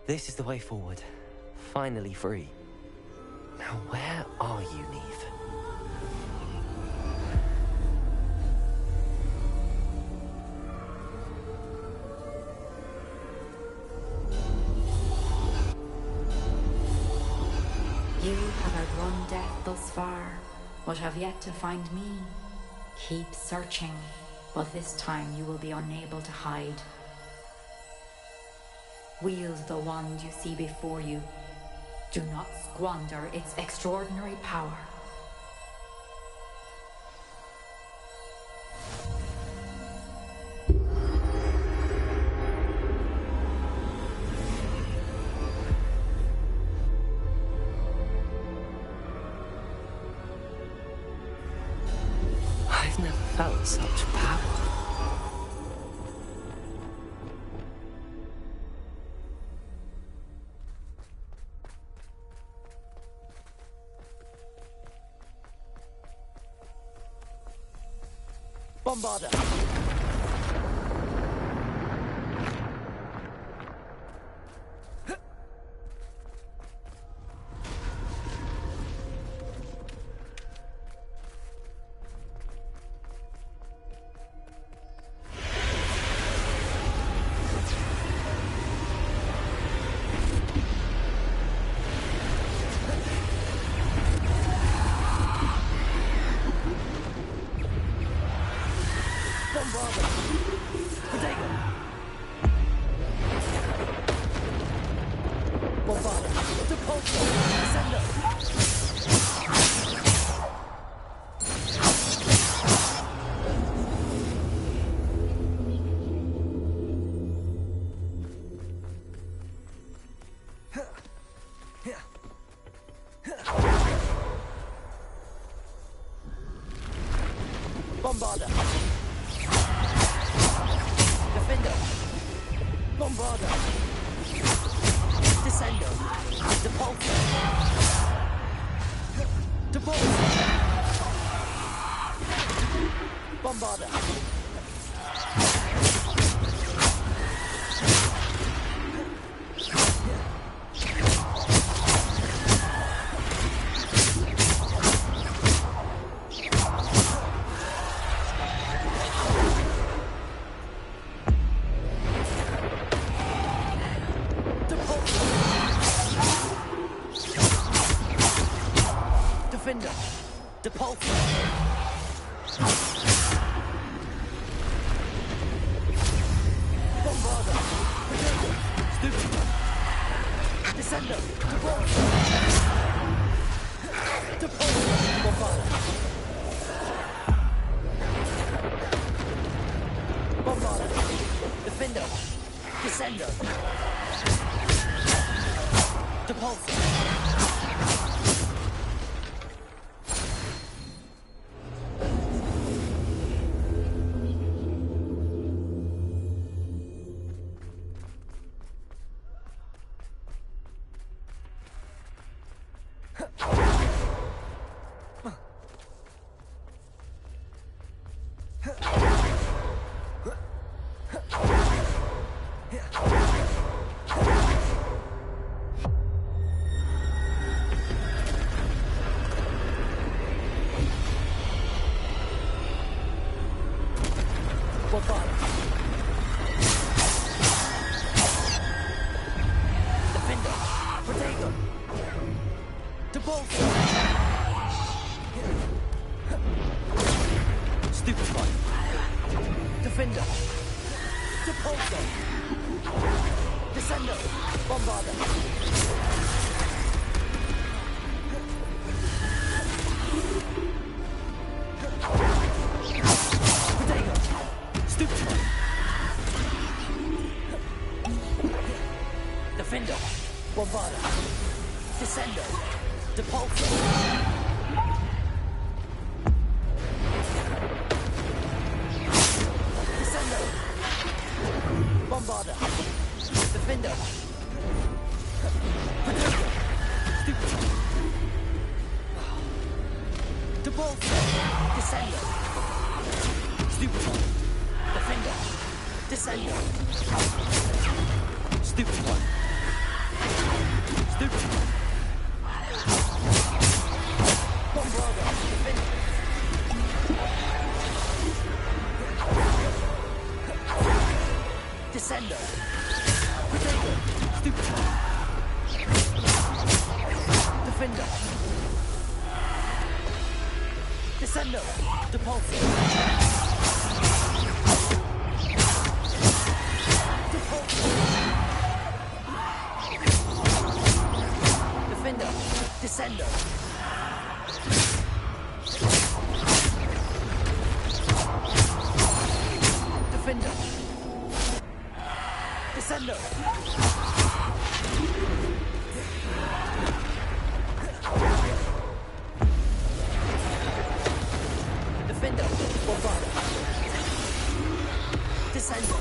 Speaker 1: This is the way forward. Finally free. Now where are you, Neve?
Speaker 4: You have outrun death thus far, but have yet to find me. Keep searching, but this time you will be unable to hide. Wield the wand you see before you. Do not squander its extraordinary power.
Speaker 1: I've never felt such power.
Speaker 2: Bombarder! Bombarder! Defender! Bombarder! Descender! Depulsor! Depulsor! Bombarder! Defender! Depulsor! Bombarder! Stupid! Descender! Depulsor! Depulsor! Bombarder! Bombarder! Defender! Descender! Depulsor! Defender! Depulsor! Descender! Bombarder! Potato! Stupid! Defender! Bombarder! Descender! Depulsor! Bombarder. Defender. Stupid. Depulsor. Descender. Stupid one. Defender. Descender. Stupid one. Stupid one. Bombarder. Defender. Descender. Potato. Stupid one. Defender. Descender. Depulsor. Defender. Descender. Defender. Descender. Defender. Bombarder. Descender.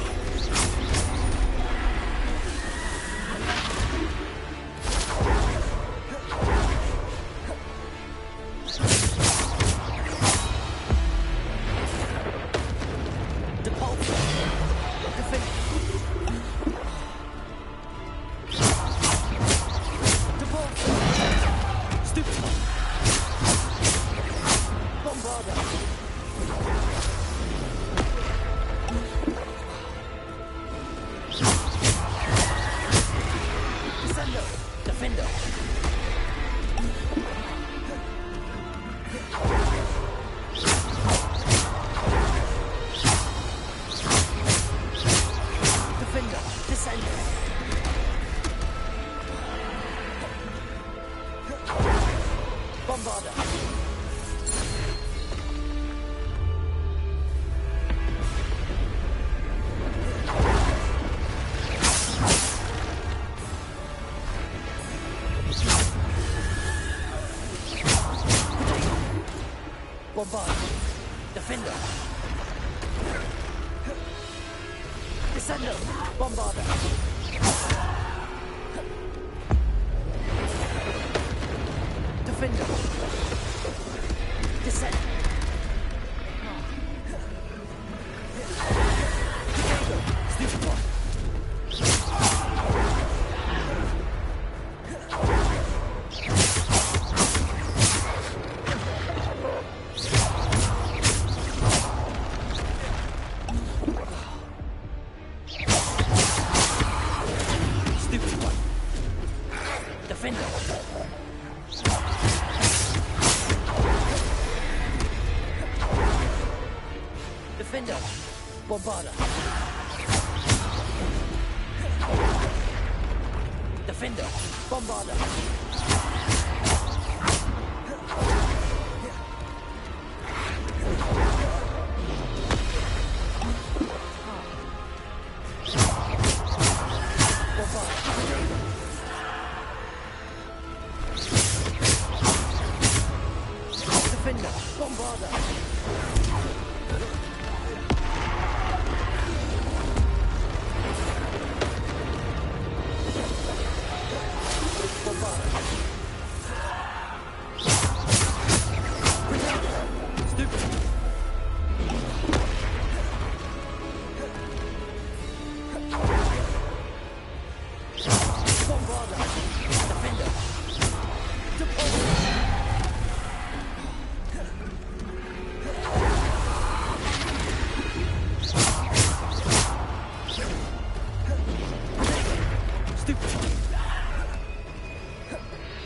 Speaker 2: Bombarder. Defender. Descender. Bombarder. Defender. Descend. Stupid one. Defender. Bombarder. Defender. Bombarder. Defender. Bombarder.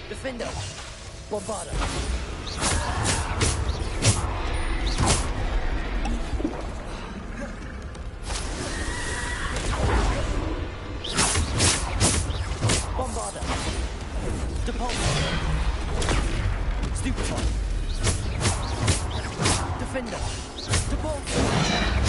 Speaker 2: Defender. Bombarder. Bombarder. Depulsor. Stupid one. Defender. Depulsor.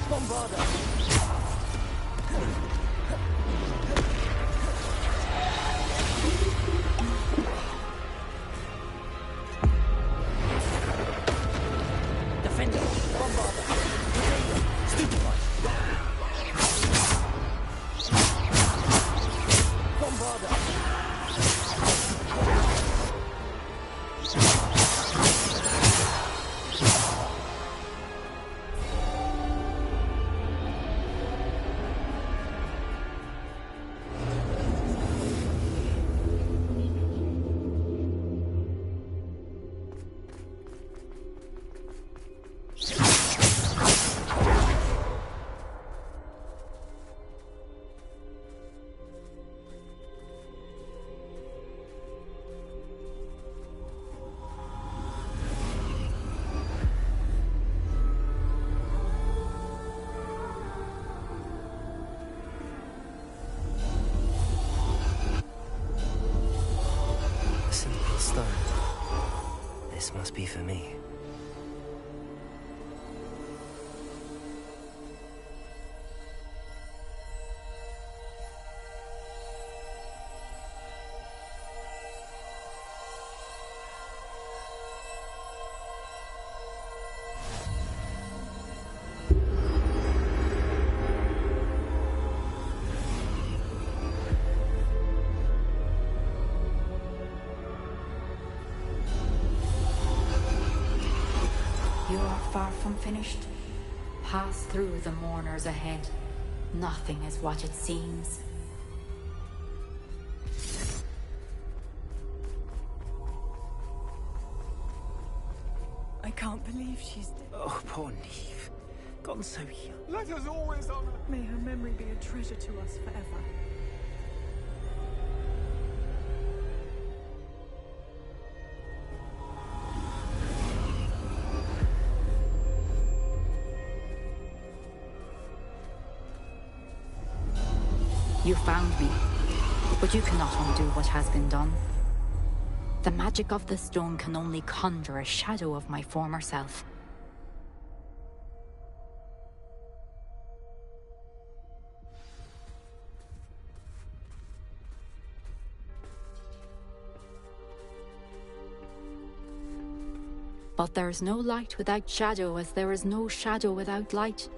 Speaker 2: Bombarder.
Speaker 1: stone. This must be for me.
Speaker 4: You are far from finished. Pass through the mourners ahead. Nothing is what it seems.
Speaker 19: I can't believe she's dead.
Speaker 5: Oh, poor Neve. Gone so young.
Speaker 19: Let us always honor. May her memory be a treasure to us forever.
Speaker 4: You found me, but you cannot undo what has been done. The magic of the stone can only conjure a shadow of my former self. But there is no light without shadow, as there is no shadow without light.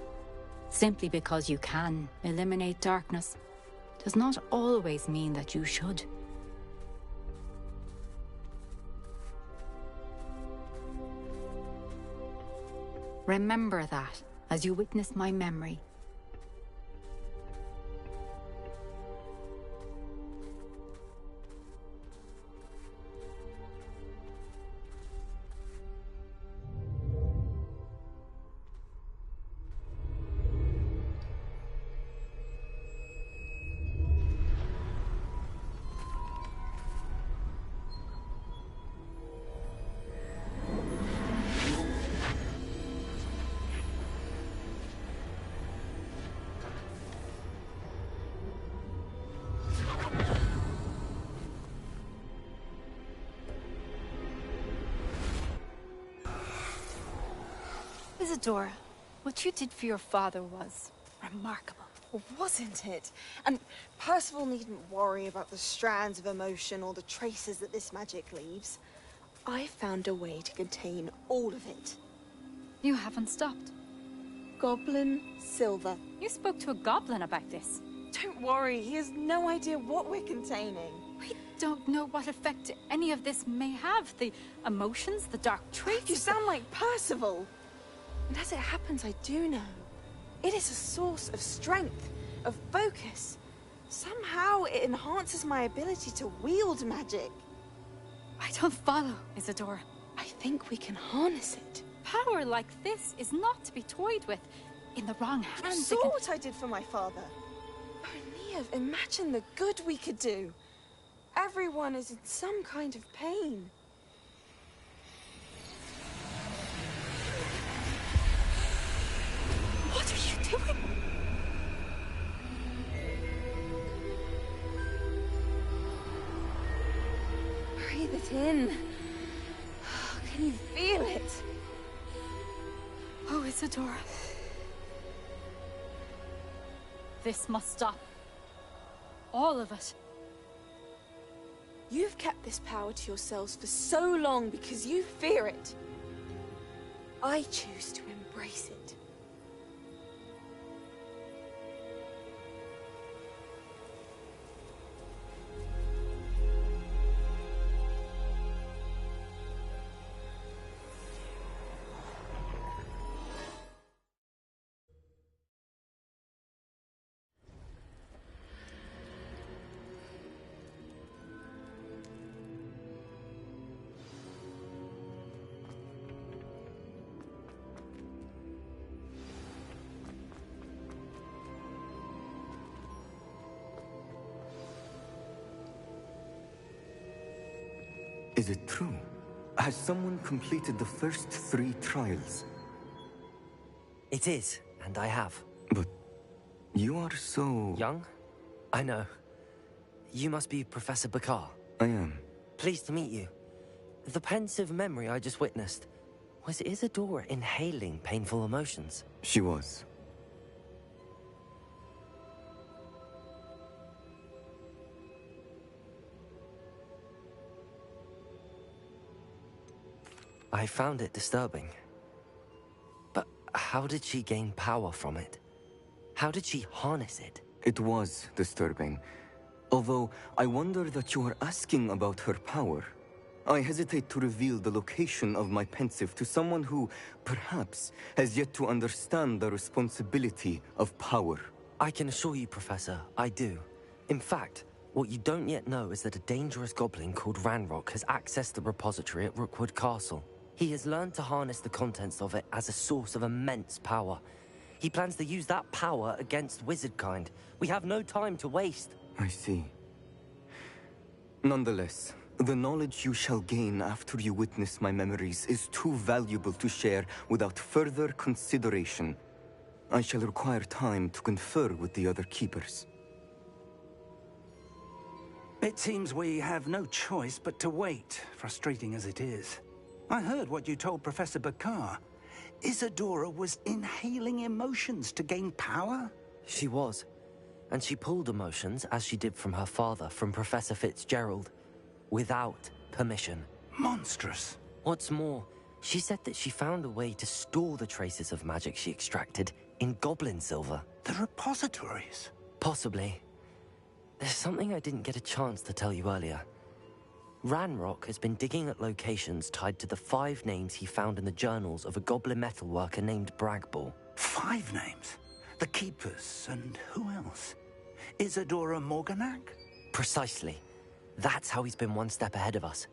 Speaker 4: Simply because you can eliminate darkness does not always mean that you should. Remember that as you witness my memory.
Speaker 20: Isadora, what you did for your father was remarkable.
Speaker 12: Well, wasn't it? And Percival needn't worry about the strands of emotion or the traces that this magic leaves. I found a way to contain all of it.
Speaker 20: You haven't stopped.
Speaker 12: Goblin Silver.
Speaker 20: You spoke to a goblin about this.
Speaker 12: Don't worry, he has no idea what we're containing.
Speaker 20: We don't know what effect any of this may have. The emotions, the dark traits.
Speaker 12: You sound like Percival. And as it happens, I do know. It is a source of strength, of focus. Somehow it enhances my ability to wield magic.
Speaker 20: I don't follow, Isadora.
Speaker 12: I think we can harness it.
Speaker 20: Power like this is not to be toyed with. In the wrong hands,
Speaker 12: You saw what I did for my father. Oh, Neve, imagine the good we could do. Everyone is in some kind of pain.
Speaker 20: What are you doing?
Speaker 12: Breathe it in. Can you feel it?
Speaker 20: Oh, Isadora. This must stop. All of it.
Speaker 12: You've kept this power to yourselves for so long because you fear it. I choose to embrace it.
Speaker 21: Is it true? Has someone completed the first 3 trials?
Speaker 1: It is, and I have.
Speaker 21: But you are so...
Speaker 1: Young? I know. You must be Professor Bakar.
Speaker 21: I am.
Speaker 1: Pleased to meet you. The pensive memory I just witnessed. Was Isadora inhaling painful emotions?
Speaker 21: She was.
Speaker 1: I found it disturbing. But how did she gain power from it? How did she harness it?
Speaker 21: It was disturbing. Although, I wonder that you are asking about her power. I hesitate to reveal the location of my pensive to someone who, perhaps, has yet to understand the responsibility of power.
Speaker 1: I can assure you, Professor, I do. In fact, what you don't yet know is that a dangerous goblin called Ranrock has accessed the repository at Rookwood Castle. He has learned to harness the contents of it as a source of immense power. He plans to use that power against wizardkind. We have no time to waste.
Speaker 21: I see. Nonetheless, the knowledge you shall gain after you witness my memories is too valuable to share without further consideration. I shall require time to confer with the other keepers.
Speaker 10: It seems we have no choice but to wait, frustrating as it is. I heard what you told Professor Bakar. Isadora was inhaling emotions to gain power?
Speaker 1: She was. And she pulled emotions, as she did from her father, from Professor Fitzgerald, without permission.
Speaker 10: Monstrous.
Speaker 1: What's more, she said that she found a way to store the traces of magic she extracted in goblin silver.
Speaker 10: The repositories?
Speaker 1: Possibly. There's something I didn't get a chance to tell you earlier. Ranrock has been digging at locations tied to the 5 names he found in the journals of a goblin metalworker named Bragball.
Speaker 10: 5 names? The Keepers, and who else? Isadora Morganac?
Speaker 1: Precisely. That's how he's been one step ahead of us.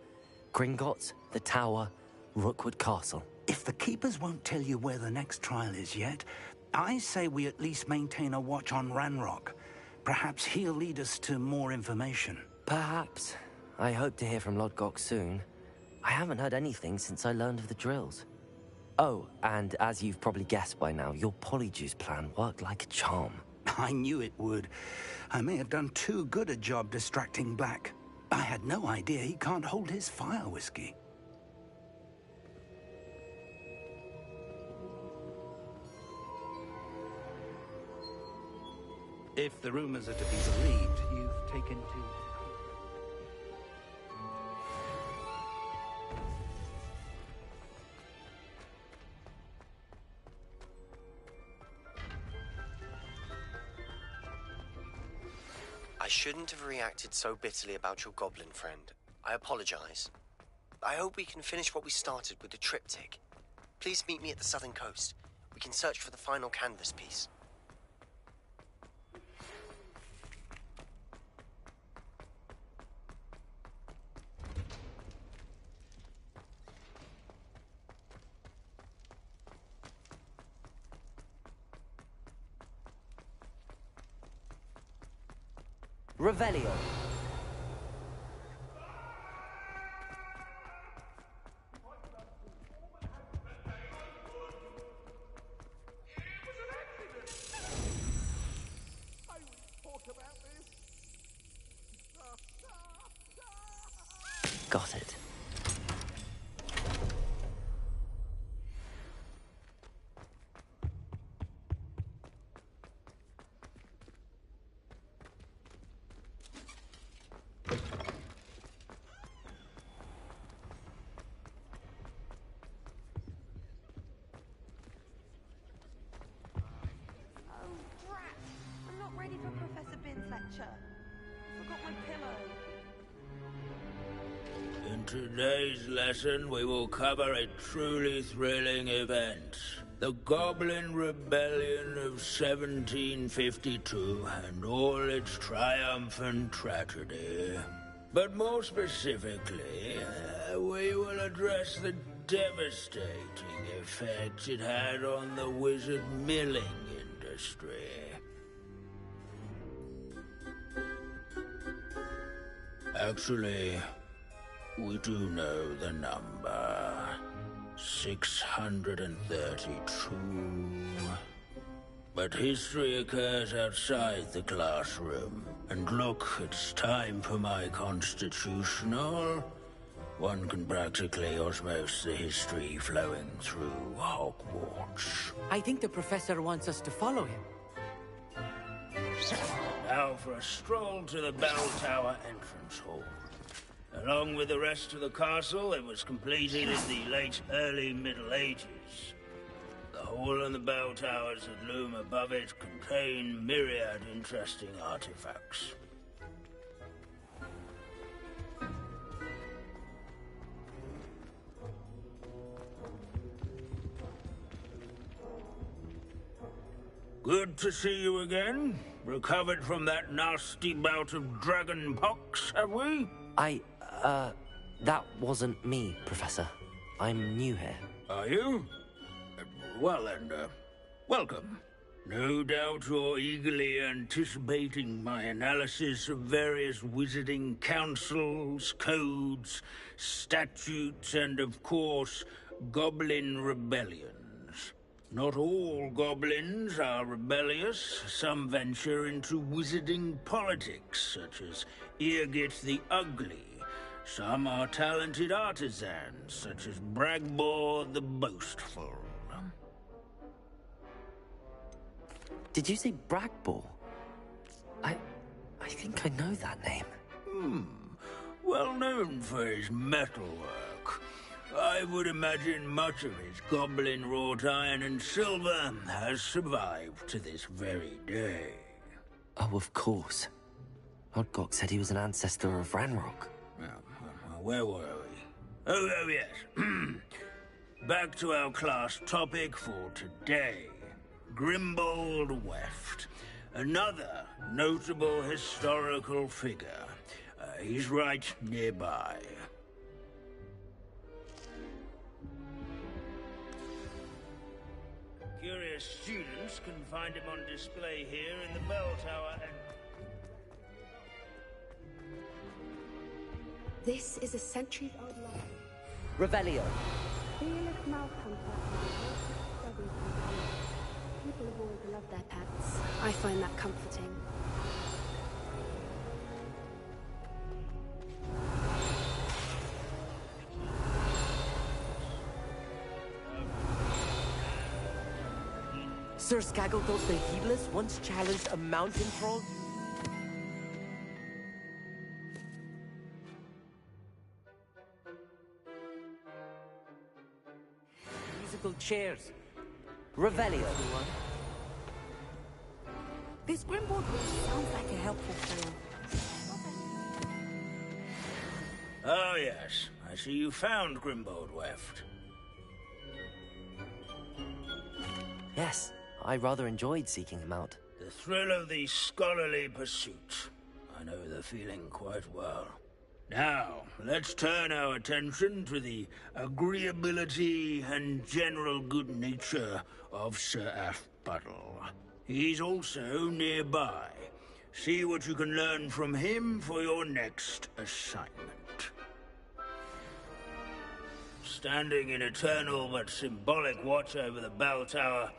Speaker 1: Gringotts, the Tower, Rookwood Castle.
Speaker 10: If the Keepers won't tell you where the next trial is yet, I say we at least maintain a watch on Ranrock. Perhaps he'll lead us to more information.
Speaker 1: Perhaps. I hope to hear from Lodgok soon. I haven't heard anything since I learned of the drills. Oh, and as you've probably guessed by now, your Polyjuice plan worked like a charm.
Speaker 10: I knew it would. I may have done too good a job distracting Black. I had no idea he can't hold his fire whiskey. If the rumors are to be believed, you've taken to...
Speaker 6: I shouldn't have reacted so bitterly about your goblin friend. I apologize. I hope we can finish what we started with the triptych. Please meet me at the southern coast. We can search for the final canvas piece.
Speaker 1: Revelio. Got it.
Speaker 22: In today's lesson, we will cover a truly thrilling event. The Goblin Rebellion of 1752 and all its triumphant tragedy. But more specifically, we will address the devastating effects it had on the wizard milling industry. Actually, we do know the number. 632. But history occurs outside the classroom. And look, it's time for my constitutional One can practically osmose the history flowing through Hogwarts.
Speaker 11: I think the professor wants us to follow him.
Speaker 22: Now for a stroll to the Bell Tower entrance hall. Along with the rest of the castle, it was completed in the late early Middle Ages. The hall and the bell towers that loom above it contain myriad interesting artifacts. Good to see you again. Recovered from that nasty bout of dragon pox, have we?
Speaker 1: That wasn't me, Professor. I'm new here.
Speaker 22: Are you? Well then, welcome. No doubt you're eagerly anticipating my analysis of various wizarding councils, codes, statutes, and of course, goblin rebellions. Not all goblins are rebellious. Some venture into wizarding politics, such as Eargit the Ugly. Some are talented artisans, such as Bragbor the Boastful.
Speaker 1: Did you say Bragbor? I think I know that name.
Speaker 22: Well known for his metalwork. I would imagine much of his goblin-wrought iron and silver has survived to this very day.
Speaker 1: Oh, of course. Odgok said he was an ancestor of Ranrock.
Speaker 22: Where were we? Oh yes. Back to our class topic for today. Grimbold Weft. Another notable historical figure. He's right nearby. Curious students can find him on display here in the bell tower and...
Speaker 8: This is a centuries-old lie.
Speaker 1: Revelio.
Speaker 8: Fearless Malhunter. People have always loved their pets. I find that comforting.
Speaker 2: Sir Skagglethorpe the Heedless once challenged a mountain troll. Musical chairs. Revelio.
Speaker 17: This Grimbold sounds like a helpful plan.
Speaker 22: Oh yes, I see you found Grimbold Weft.
Speaker 1: Yes, I rather enjoyed seeking him out.
Speaker 22: The thrill of the scholarly pursuit. I know the feeling quite well. Now, let's turn our attention to the agreeability and general good nature of Sir Aphbuttle. He's also nearby. See what you can learn from him for your next assignment. Standing in eternal but symbolic watch over the bell tower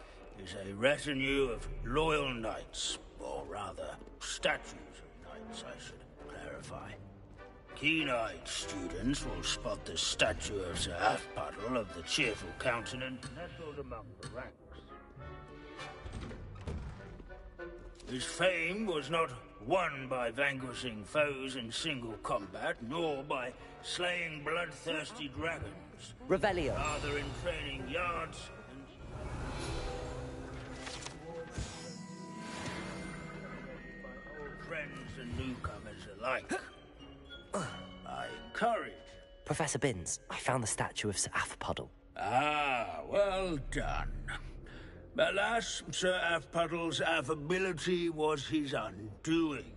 Speaker 22: is a retinue of loyal knights, or rather, statues of knights, I should clarify. Keen-eyed students will spot the statue of Sir Aphbuttle of the cheerful countenance nestled among the ranks. His fame was not won by vanquishing foes in single combat, nor by slaying bloodthirsty dragons.
Speaker 1: Revelio.
Speaker 22: Rather in training yards and... by old friends and newcomers alike. I encourage.
Speaker 1: Professor Binns, I found the statue of Sir Aphbuttle.
Speaker 22: Ah, well done. Alas, Sir Aphbuttle's affability was his undoing.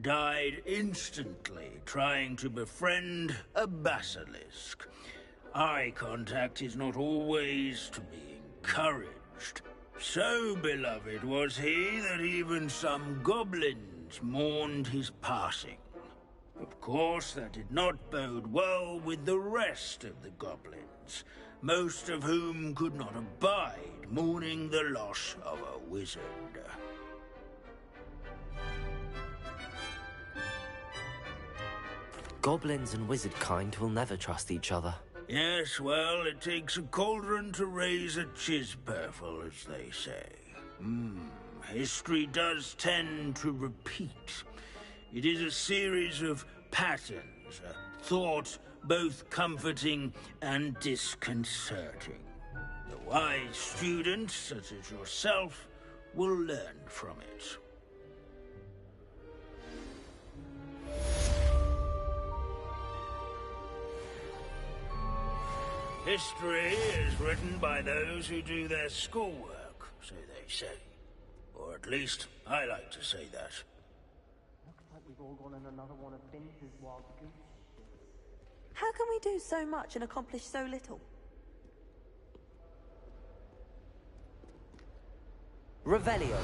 Speaker 22: Died instantly trying to befriend a basilisk. Eye contact is not always to be encouraged. So beloved was he that even some goblins mourned his passing. Of course, that did not bode well with the rest of the goblins, most of whom could not abide mourning the loss of a wizard.
Speaker 1: Goblins and wizard kind will never trust each other.
Speaker 22: Yes, well, it takes a cauldron to raise a chisperful, as they say. History does tend to repeat. It is a series of patterns, a thought both comforting and disconcerting. The wise student, such as yourself, will learn from it. History is written by those who do their schoolwork, so they say. Or at least, I like to say that.
Speaker 2: Looks like we've all gone on another one of Vince's wild goose shits.
Speaker 12: How can we do so much and accomplish so little?
Speaker 1: Revelio.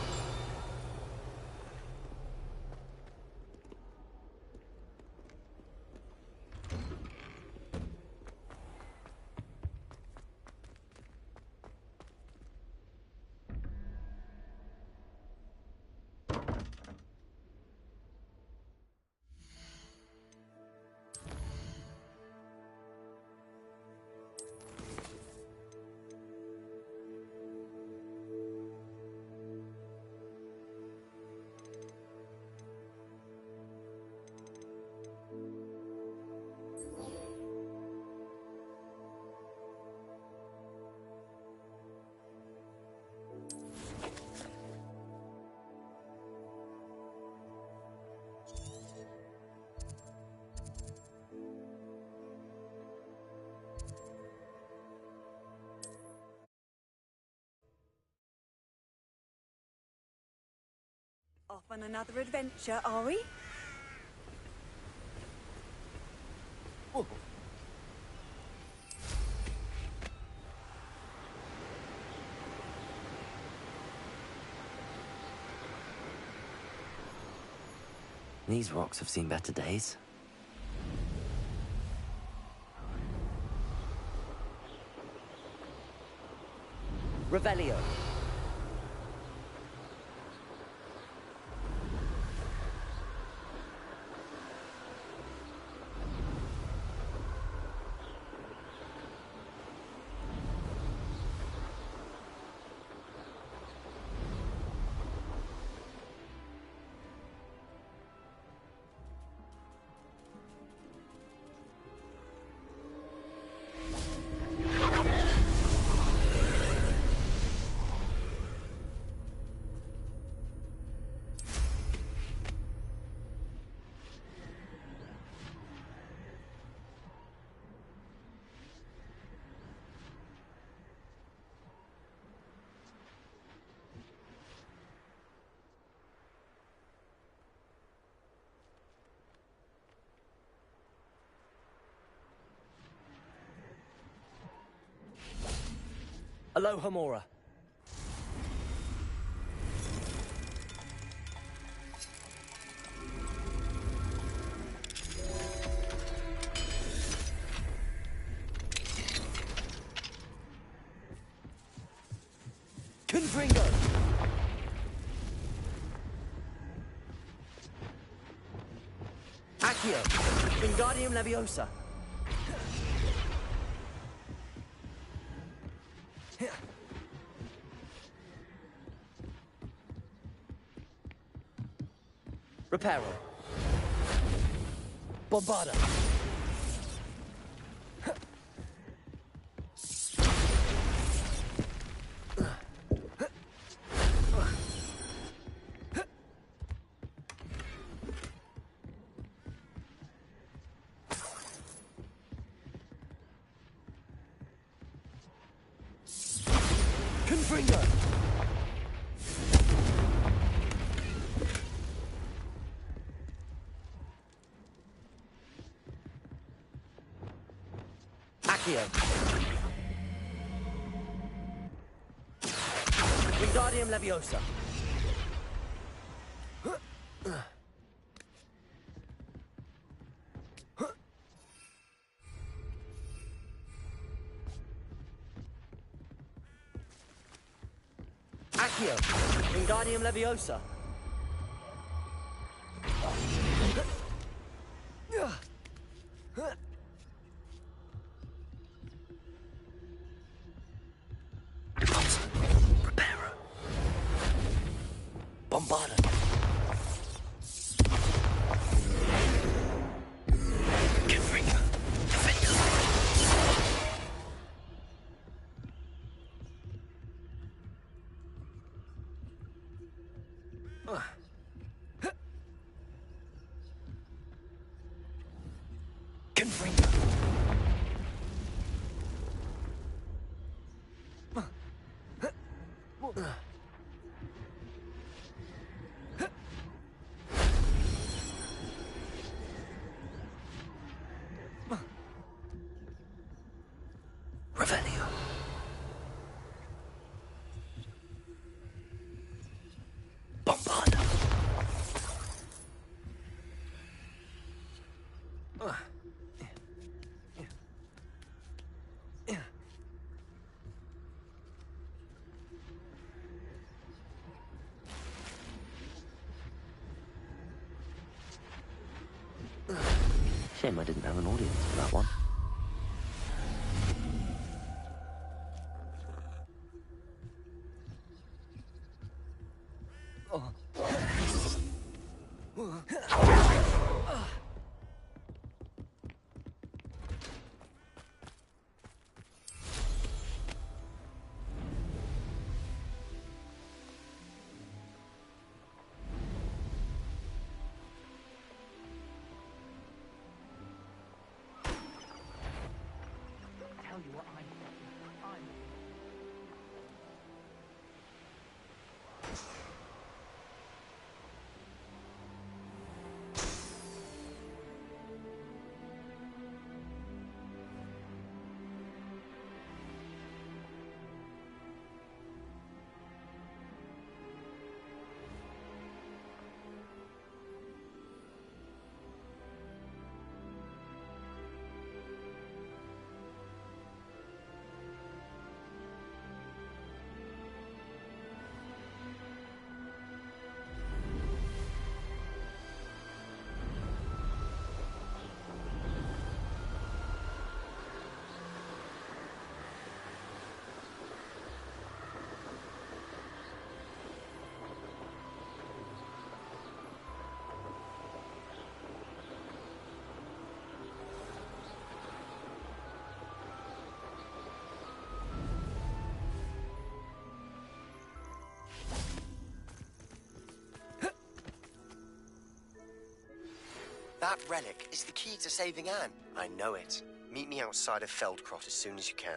Speaker 12: Off on another adventure, are we?
Speaker 1: Oh. These rocks have seen better days. Revelio. Aloha Mora. Confringo! Accio! Wingardium Leviosa! Reparo. Bombarda. Confringo. Accio. Wingardium Leviosa. Accio. Wingardium Leviosa. Bombarda. Confringo. Defender. Confringo. Revelio. Bombarda. Shame I didn't have an audience for that one.
Speaker 2: Tell you what I'm
Speaker 6: That relic is the key to saving Anne. I know it. Meet me outside of Feldcroft as soon as you can.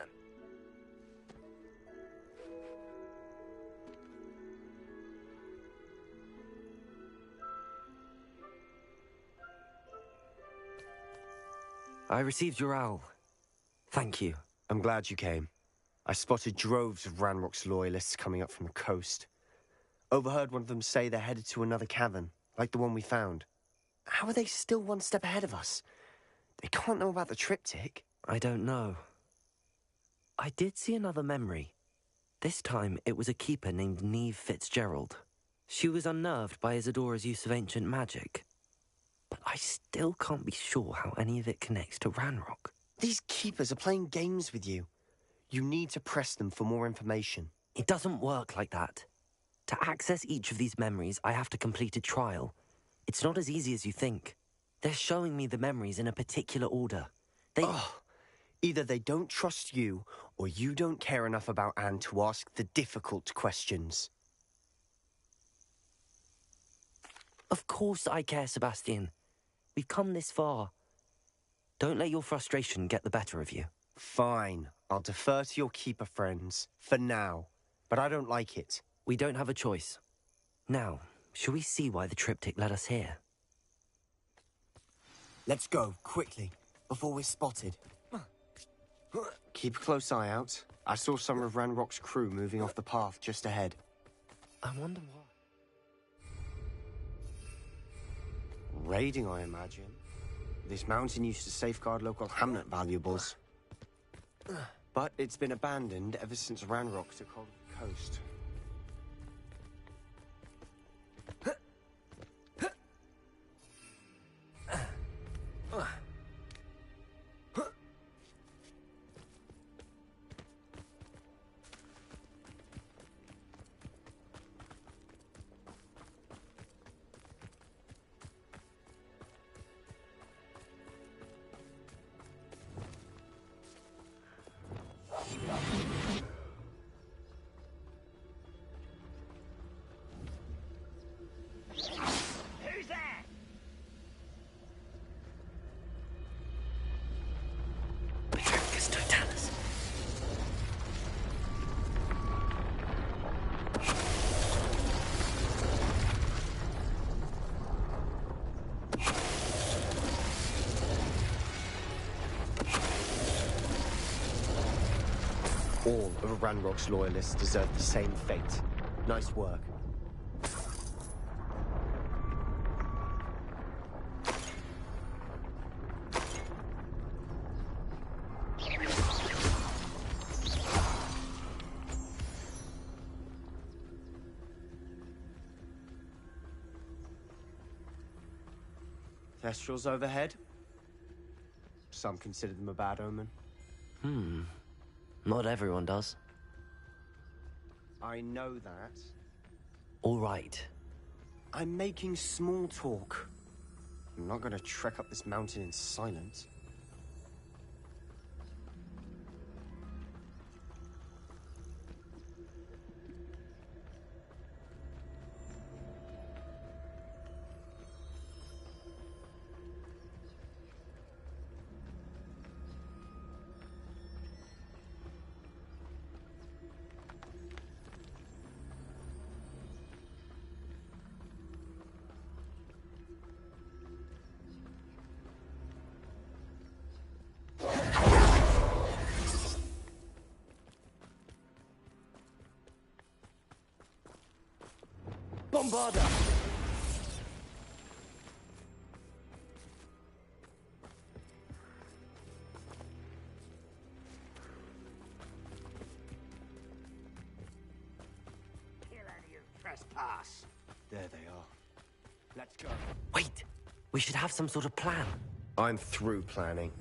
Speaker 1: I received your owl. Thank you.
Speaker 6: I'm glad you came. I spotted droves of Ranrock's loyalists coming up from the coast. Overheard one of them say they're headed to another cavern, like the one we found. How are they still one step ahead of us? They can't know about the triptych.
Speaker 1: I don't know. I did see another memory. This time, it was a keeper named Neve Fitzgerald. She was unnerved by Isadora's use of ancient magic. But I still can't be sure how any of it connects to Ranrock.
Speaker 6: These keepers are playing games with you. You need to press them for more information.
Speaker 1: It doesn't work like that. To access each of these memories, I have to complete a trial. It's not as easy as you think. They're showing me the memories in a particular order.
Speaker 6: Either they don't trust you, or you don't care enough about Anne to ask the difficult questions.
Speaker 1: Of course I care, Sebastian. We've come this far. Don't let your frustration get the better of you.
Speaker 6: Fine. I'll defer to your keeper friends. For now. But I don't like it.
Speaker 1: We don't have a choice. Now, shall we see why the triptych led us here?
Speaker 6: Let's go, quickly, before we're spotted. Keep a close eye out. I saw some of Ranrock's crew moving off the path just ahead.
Speaker 1: I wonder why.
Speaker 6: Raiding, I imagine. This mountain used to safeguard local hamlet valuables. But it's been abandoned ever since Ranrock took hold of the coast. All of Ranrock's loyalists deserve the same fate. Nice work. Thestrals overhead? Some consider them a bad omen.
Speaker 1: Not everyone does.
Speaker 6: I know that.
Speaker 1: All right.
Speaker 6: I'm making small talk. I'm not gonna trek up this mountain in silence.
Speaker 1: Bombarda!
Speaker 6: Trespass. There they are. Let's go.
Speaker 1: Wait! We should have some sort of plan.
Speaker 6: I'm through planning.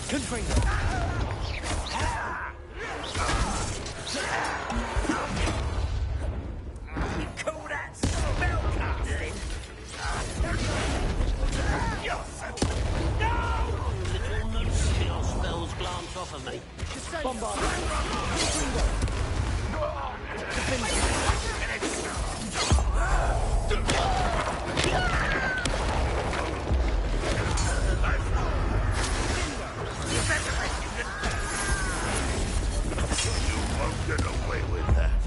Speaker 1: Good bring them.
Speaker 5: You call that spellcasting?
Speaker 2: Little no skill spells glance off of me.
Speaker 16: You won't get away with that.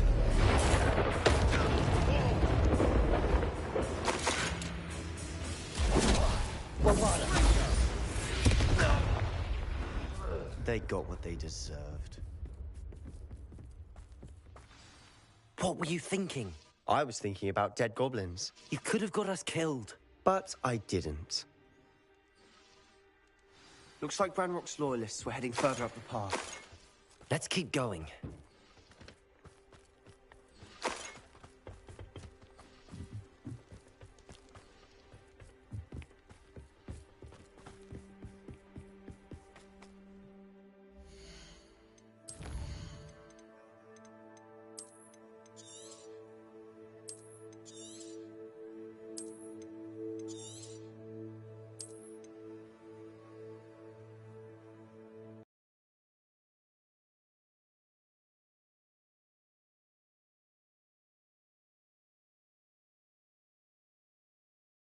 Speaker 6: They got what they deserved.
Speaker 1: What were you thinking?
Speaker 6: I was thinking about dead goblins.
Speaker 1: You could have got us killed.
Speaker 6: But I didn't. Looks like Ranrock's loyalists were heading further up the path.
Speaker 1: Let's keep going.